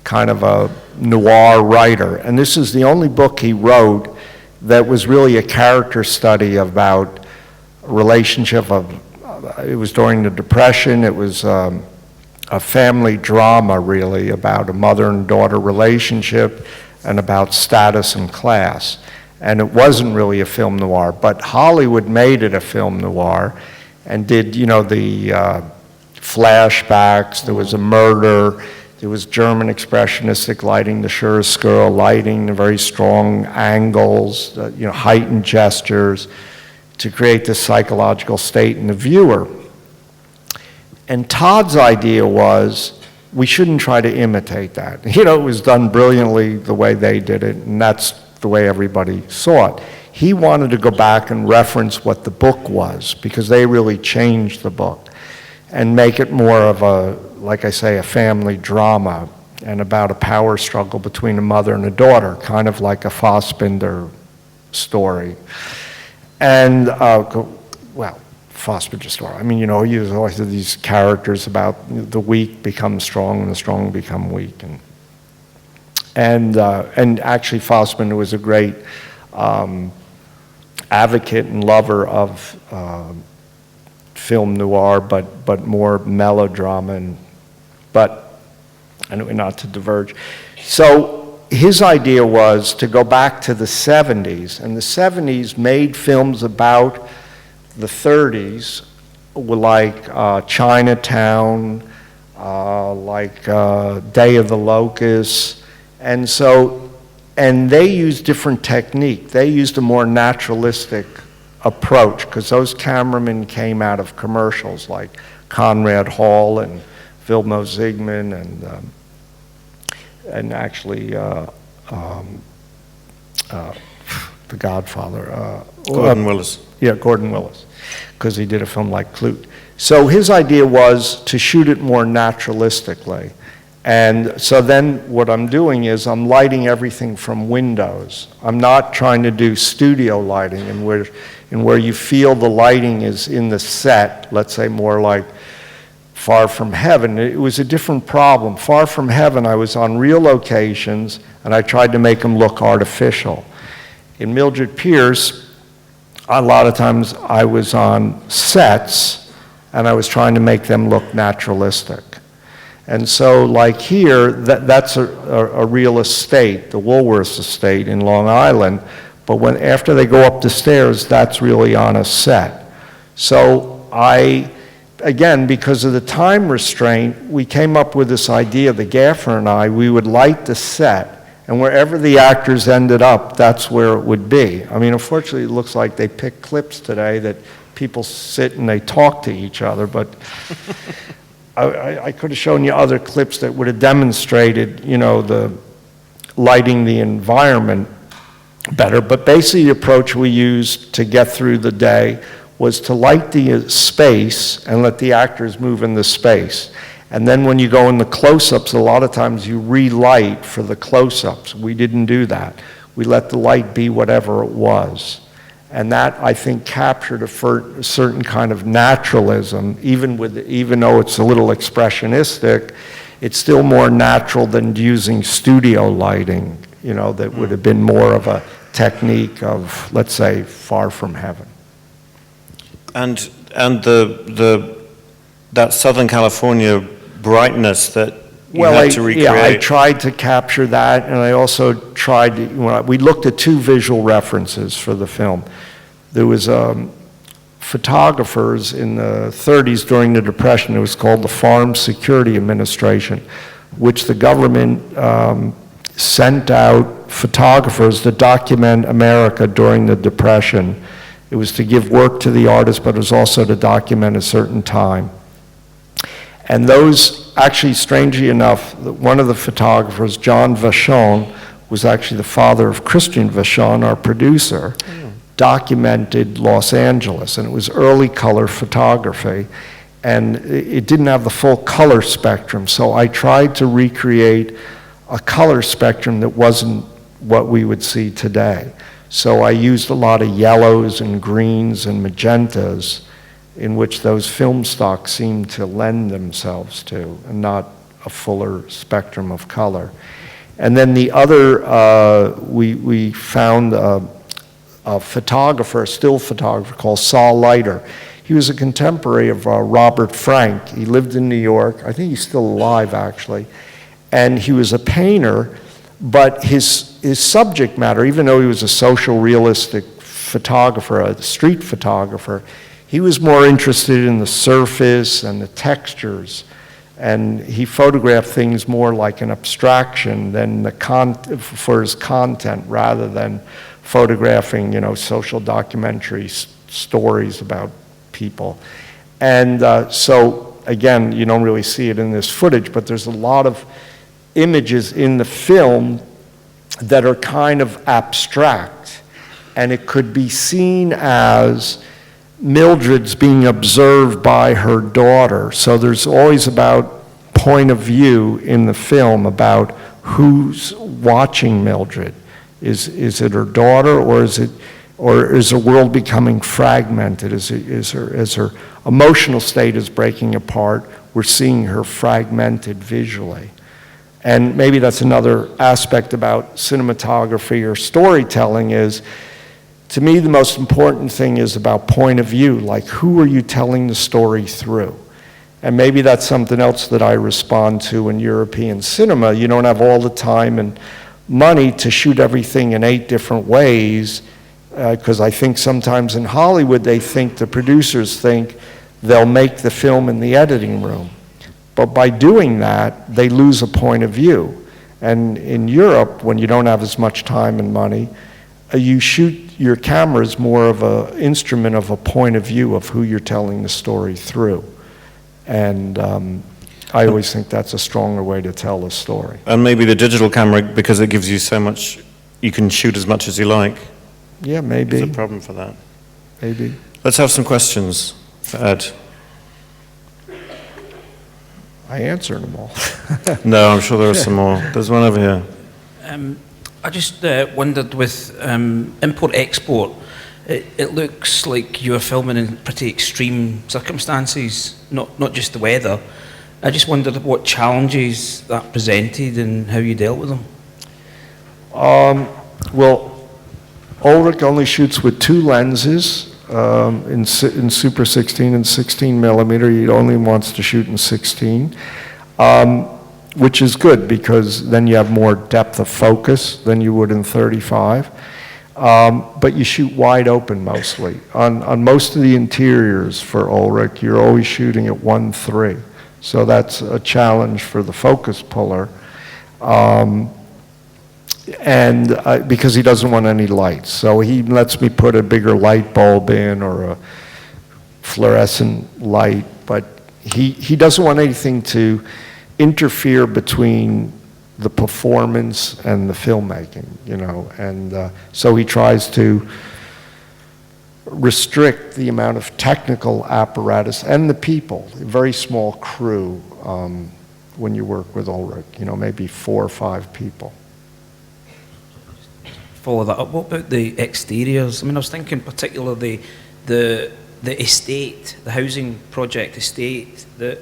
kind of a noir writer. And this is the only book he wrote that was really a character study about a relationship of, it was during the Depression, it was a family drama really about a mother and daughter relationship and about status and class. And it wasn't really a film noir, but Hollywood made it a film noir and did, you know, the flashbacks, there was a murder, there was German expressionistic lighting, the chiaroscuro lighting, the very strong angles, you know, heightened gestures to create this psychological state in the viewer. And Todd's idea was we shouldn't try to imitate that. You know, it was done brilliantly the way they did it, and that's the way everybody saw it. He wanted to go back and reference what the book was because they really changed the book and make it more of a, like I say, a family drama and about a power struggle between a mother and a daughter, kind of like a Fassbinder story. And, well, Fassbinder story, I mean, you know, you always have these characters about the weak become strong and the strong become weak. And actually Fassbinder was a great advocate and lover of film noir, but more melodrama, and not to diverge. So his idea was to go back to the 70s, and the 70s made films about the 30s, like Chinatown, like Day of the Locusts, and they used different technique. They used a more naturalistic approach because those cameramen came out of commercials like Conrad Hall and Vilmo Zsigmond and actually The Godfather. Gordon Willis. Yeah, Gordon Willis, because he did a film like Clute. So his idea was to shoot it more naturalistically. And so then what I'm doing is I'm lighting everything from windows. I'm not trying to do studio lighting in where you feel the lighting is in the set, let's say more like Far From Heaven. It was a different problem. Far From Heaven, I was on real locations and I tried to make them look artificial. In Mildred Pierce, a lot of times I was on sets and I was trying to make them look naturalistic. And so like here, that's a real estate, the Woolworths estate in Long Island, but after they go up the stairs, that's really on a set. So again, because of the time restraint, we came up with this idea, the gaffer and I, we would light the set, and wherever the actors ended up, that's where it would be. I mean, unfortunately, it looks like they pick clips today that people sit and they talk to each other, but I could have shown you other clips that would have demonstrated, the lighting the environment better. But basically, the approach we used to get through the day was to light the space and let the actors move in the space. And then when you go in the close-ups, a lot of times you relight for the close-ups. We didn't do that. We let the light be whatever it was. And that, I think, captured a certain kind of naturalism, even though it's a little expressionistic, it's still more natural than using studio lighting, that would have been more of a technique of, let's say, Far From Heaven. And that Southern California brightness that you had to recreate. Yeah, I tried to capture that, and I also tried to, we looked at two visual references for the film. There was photographers in the 30s during the Depression. It was called the Farm Security Administration, which the government sent out photographers to document America during the Depression. It was to give work to the artists, but it was also to document a certain time. And those, actually, strangely enough, one of the photographers, John Vachon, was actually the father of Christian Vachon, our producer, documented Los Angeles, and it was early color photography, and it didn't have the full color spectrum, so I tried to recreate a color spectrum that wasn't what we would see today. So I used a lot of yellows and greens and magentas in which those film stocks seem to lend themselves to, and not a fuller spectrum of color. And then the other, we found a photographer, a still photographer called Saul Leiter. He was a contemporary of Robert Frank. He lived in New York. I think he's still alive, actually. And he was a painter, but his subject matter, even though he was a social realistic photographer, a street photographer, he was more interested in the surface and the textures. And he photographed things more like an abstraction than for his content, rather than photographing, social documentary stories about people. And so, again, you don't really see it in this footage, but there's a lot of images in the film that are kind of abstract. And it could be seen as Mildred's being observed by her daughter. So there's always about point of view in the film about who's watching Mildred. Is it her daughter, or is the world becoming fragmented? As her emotional state is breaking apart, we're seeing her fragmented visually. And maybe that's another aspect about cinematography or storytelling is, to me, the most important thing is about point of view, like who are you telling the story through? And maybe that's something else that I respond to in European cinema. You don't have all the time and money to shoot everything in 8 different ways, because I think sometimes in Hollywood the producers think they'll make the film in the editing room. But by doing that, they lose a point of view. And in Europe, when you don't have as much time and money, you shoot your camera as more of an instrument of a point of view of who you're telling the story through. And I always think that's a stronger way to tell a story. And maybe the digital camera, because it gives you so much, you can shoot as much as you like. Yeah, maybe. There's a problem for that. Maybe. Let's have some questions for Ed. I answered them all. No, I'm sure there are some more. There's one over here. I just wondered with import-export, it looks like you were filming in pretty extreme circumstances, not just the weather. I just wondered what challenges that presented and how you dealt with them. Well, Ulrich only shoots with 2 lenses in Super 16 and 16 millimeter. He only wants to shoot in 16. which is good because then you have more depth of focus than you would in 35. But you shoot wide open mostly. On most of the interiors for Ulrich, you're always shooting at 1:3. So that's a challenge for the focus puller. Because he doesn't want any lights. So he lets me put a bigger light bulb in or a fluorescent light, but he doesn't want anything to interfere between the performance and the filmmaking, you know, and so he tries to restrict the amount of technical apparatus and the people, a very small crew when you work with Ulrich, you know, maybe 4 or 5 people. Follow that up. What about the exteriors? I mean, I was thinking particularly the estate, the housing project estate, that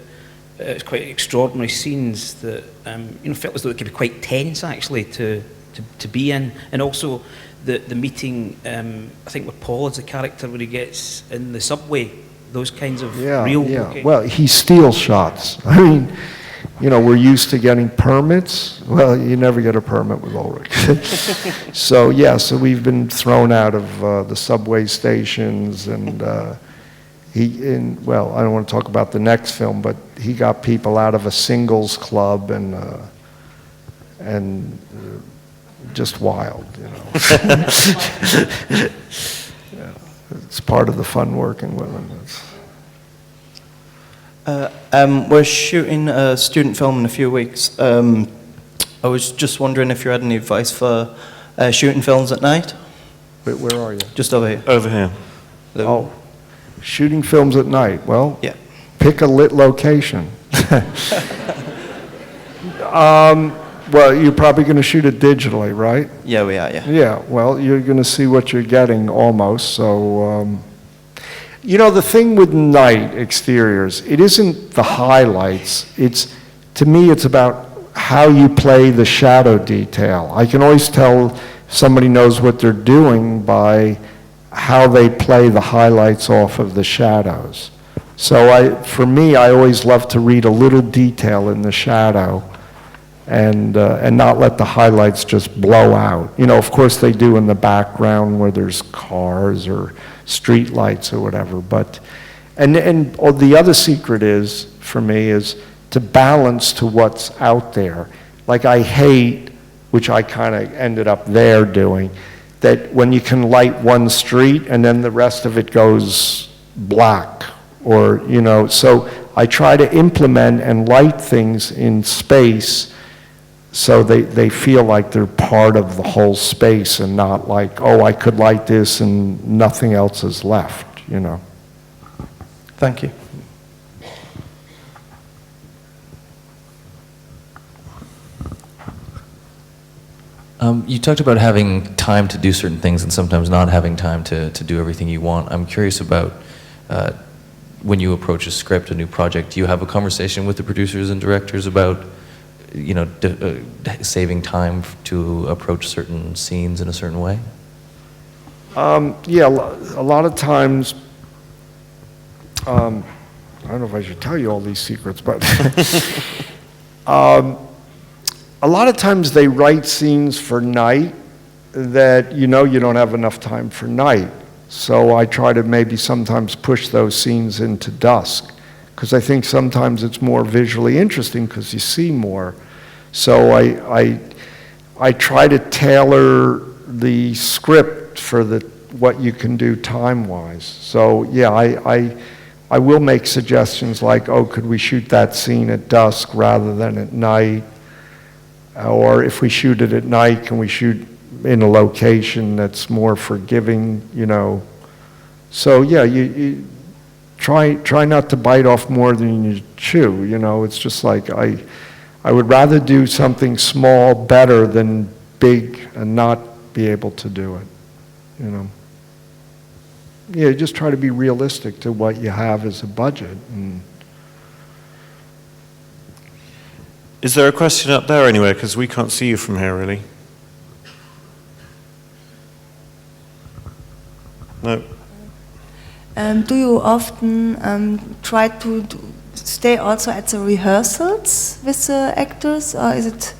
it's quite extraordinary scenes that felt as though it could be quite tense actually to be in, and also the meeting I think with Paul as a character where he gets in the subway, those kinds of real. Yeah. Well, he steals shots. I mean, you know, we're used to getting permits. Well, you never get a permit with Ulrich. So we've been thrown out of the subway stations, and I don't want to talk about the next film, but he got people out of a singles club and just wild, you know. It's part of the fun working with him. We're shooting a student film in a few weeks. I was just wondering if you had any advice for shooting films at night? Where are you? Just over here. Over here. Oh, shooting films at night. Well, Yeah. pick a lit location. Well, you're probably going to shoot it digitally, right? Yeah, we are, yeah. Yeah, well, you're going to see what you're getting almost, so... you know, the thing with night exteriors, it isn't the highlights. To me, it's about how you play the shadow detail. I can always tell somebody knows what they're doing by how they play the highlights off of the shadows. So for me, I always love to read a little detail in the shadow and not let the highlights just blow out. You know, of course they do in the background where there's cars or street lights or whatever, but, and the other secret is, for me, is to balance to what's out there. Like I hate, which I kind of ended up there doing, that when you can light one street and then the rest of it goes black, or, you know, so I try to implement and light things in space so they feel like they're part of the whole space and not like, oh, I could light this and nothing else is left, you know. Thank you. You talked about having time to do certain things and sometimes not having time to do everything you want. I'm curious about when you approach a script, a new project, do you have a conversation with the producers and directors about, you know, saving time to approach certain scenes in a certain way? Yeah, a lot of times, I don't know if I should tell you all these secrets, but a lot of times they write scenes for night that you know you don't have enough time for night. So I try to maybe sometimes push those scenes into dusk, because I think sometimes it's more visually interesting because you see more. So I try to tailor the script for what you can do time-wise. So yeah, I will make suggestions like, oh, could we shoot that scene at dusk rather than at night? Or if we shoot it at night, can we shoot in a location that's more forgiving, you know? So yeah, you try not to bite off more than you chew, you know? It's just like I would rather do something small better than big and not be able to do it, you know? Yeah, just try to be realistic to what you have as a budget. And Is there a question up there anywhere? Because we can't see you from here, really. No. Do you often try to stay also at the rehearsals with the actors, or is it?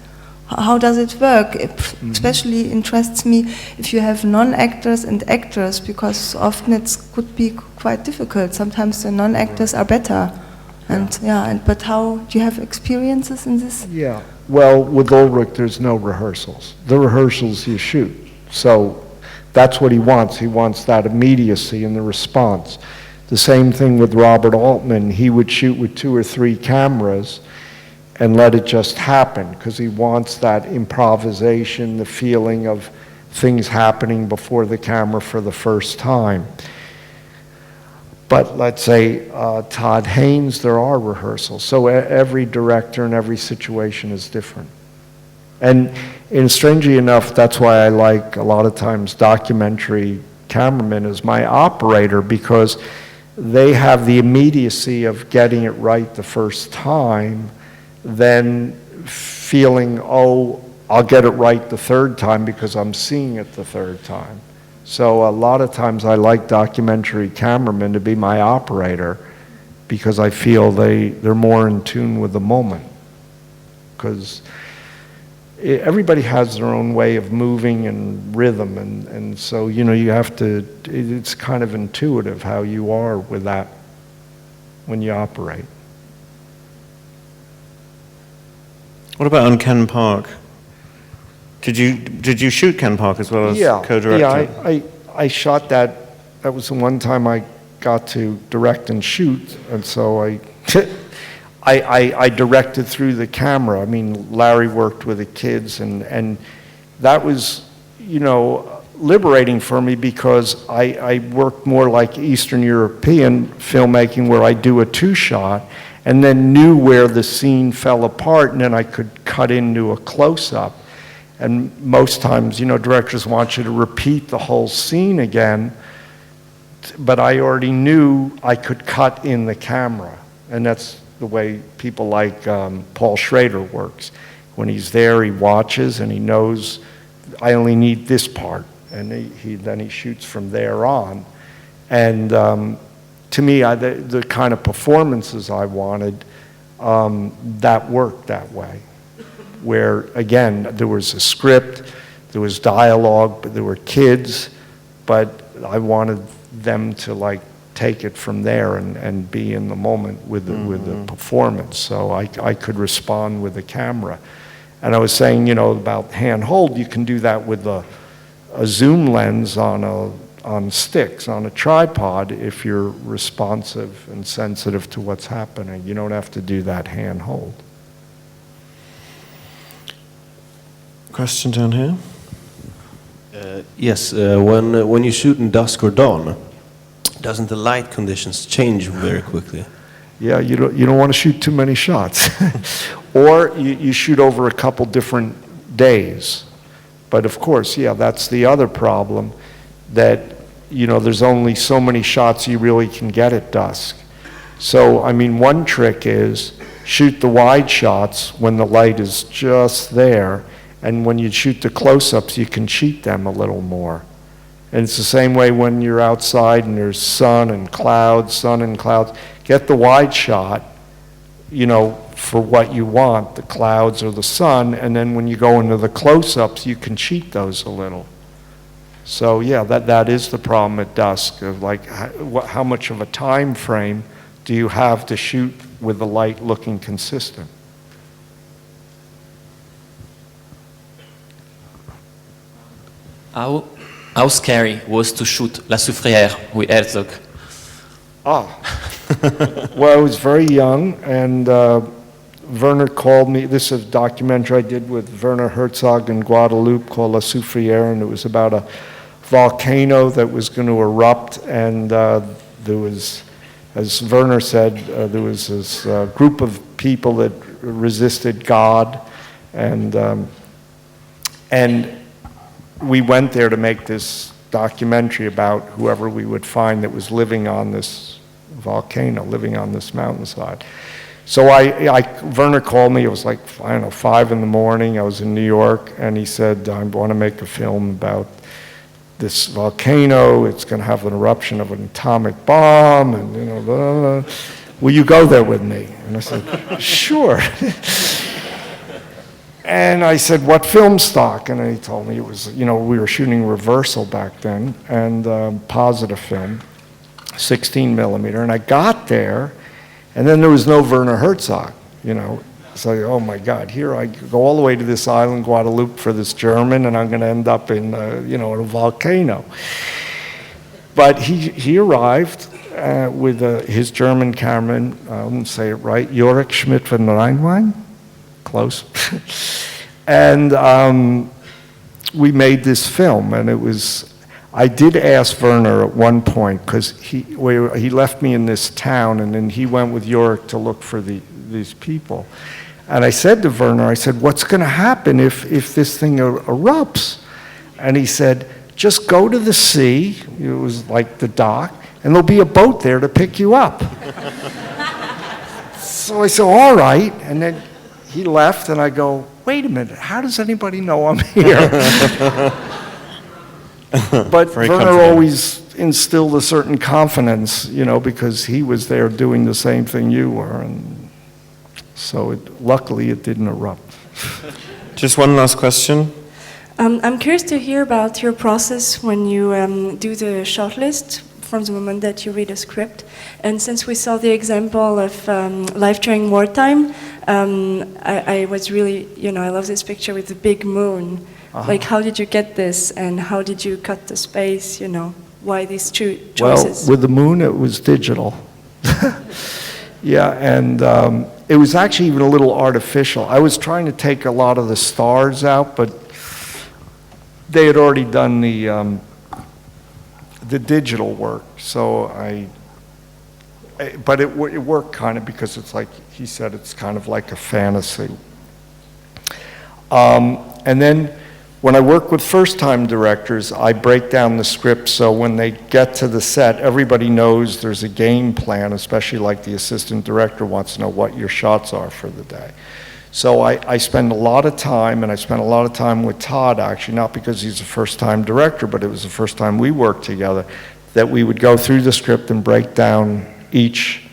How does it work? It especially interests me if you have non-actors and actors, because often it could be quite difficult. Sometimes the non-actors are better. But how do you have experiences in this? Yeah. Well, with Ulrich, there's no rehearsals. The rehearsals you shoot. So that's what he wants. He wants that immediacy in the response. The same thing with Robert Altman. He would shoot with 2 or 3 cameras and let it just happen, because he wants that improvisation, the feeling of things happening before the camera for the first time. But let's say Todd Haynes, there are rehearsals. So every director and every situation is different. And strangely enough, that's why I like a lot of times documentary cameramen as my operator, because they have the immediacy of getting it right the first time, then feeling, oh, I'll get it right the third time because I'm seeing it the third time. So a lot of times I like documentary cameramen to be my operator, because I feel they're more in tune with the moment. Because everybody has their own way of moving and rhythm, and so, you know, you have to, it's kind of intuitive how you are with that when you operate. What about on Ken Park? Did you shoot Ken Park as well as co-director? Yeah, I shot that. That was the one time I got to direct and shoot, and so I directed through the camera. I mean, Larry worked with the kids, and that was, you know, liberating for me, because I worked more like Eastern European filmmaking, where I do a 2-shot and then knew where the scene fell apart, and then I could cut into a close-up. And most times, you know, directors want you to repeat the whole scene again, but I already knew I could cut in the camera. And that's the way people like Paul Schrader works. When he's there, he watches and he knows, I only need this part. And then he shoots from there on. And to me, the kind of performances I wanted, that worked that way. Where, again, there was a script, there was dialogue, but there were kids, but I wanted them to, like, take it from there and be in the moment with the performance, so I could respond with the camera. And I was saying, you know, about handhold, you can do that with a zoom lens on sticks, on a tripod, if you're responsive and sensitive to what's happening. You don't have to do that handhold. Question down here. Yes, when you shoot in dusk or dawn, doesn't the light conditions change very quickly? Yeah, you don't want to shoot too many shots. Or you shoot over a couple different days. But of course, yeah, that's the other problem, that, you know, there's only so many shots you really can get at dusk. So, I mean, one trick is shoot the wide shots when the light is just there, and when you shoot the close-ups, you can cheat them a little more. And it's the same way when you're outside and there's sun and clouds. Get the wide shot, you know, for what you want, the clouds or the sun, and then when you go into the close-ups, you can cheat those a little. So yeah, that is the problem at dusk, of like how much of a time frame do you have to shoot with the light looking consistent? How scary was to shoot La Soufrière with Herzog? Well, I was very young, and Werner called me. This is a documentary I did with Werner Herzog in Guadeloupe called La Soufrière, and it was about a volcano that was going to erupt, and there was, as Werner said, there was this group of people that resisted God, and we went there to make this documentary about whoever we would find that was living on this volcano, living on this mountainside. So Werner called me, it was like, I don't know, 5 in the morning, I was in New York, and he said, I want to make a film about this volcano, it's going to have an eruption of an atomic bomb, and you know, blah, blah, blah. will you go there with me? And I said, sure. And I said, what film stock? And he told me it was, you know, we were shooting reversal back then, and positive film, 16 millimeter. And I got there, and then there was no Werner Herzog, you know. So, oh my God, here I go all the way to this island, Guadeloupe, for this German, and I'm going to end up in, you know, in a volcano. But he arrived with his German cameraman, I wouldn't say it right, Jorik Schmidt van Reinwein. Close. And we made this film, and it was, I did ask Werner at one point, because he left me in this town, and then he went with Jorik to look for these people. And I said to Werner, I said, what's going to happen if this thing erupts? And he said, just go to the sea, it was like the dock, and there'll be a boat there to pick you up. So I said, all right. And then he left, and I go, wait a minute, how does anybody know I'm here? But Werner always instilled a certain confidence, you know, because he was there doing the same thing you were, and so luckily it didn't erupt. Just one last question. I'm curious to hear about your process when you do the shortlist from the moment that you read a script. And since we saw the example of life during wartime, I was really, you know, I love this picture with the big moon. Like, how did you get this, and how did you cut the space, you know? Why these two choices? Well, with the moon, it was digital. Yeah, and it was actually even a little artificial. I was trying to take a lot of the stars out, but they had already done the digital work. So but it worked kind of, because it's like he said, it's kind of like a fantasy. And then when I work with first-time directors, I break down the script so when they get to the set, everybody knows there's a game plan, especially like the assistant director wants to know what your shots are for the day. So I spend a lot of time, and I spent a lot of time with Todd, actually, not because he's a first-time director, but it was the first time we worked together, that we would go through the script and break down each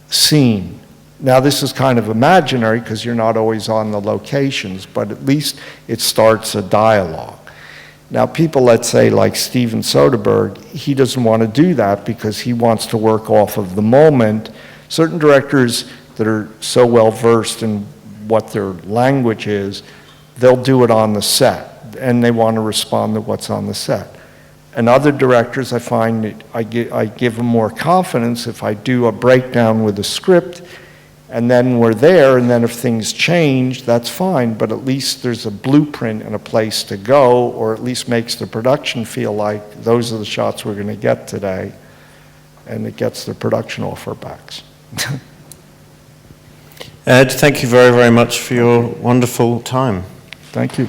scene. Now, this is kind of imaginary because you're not always on the locations, but at least it starts a dialogue. Now, people, let's say, like Steven Soderbergh, he doesn't want to do that because he wants to work off of the moment. Certain directors that are so well versed in what their language is, they'll do it on the set, and they want to respond to what's on the set. And other directors, I find that I give them more confidence if I do a breakdown with a script, and then we're there, and then if things change, that's fine, but at least there's a blueprint and a place to go, or at least makes the production feel like those are the shots we're going to get today, and it gets the production off our backs. Ed, thank you very, very much for your wonderful time. Thank you.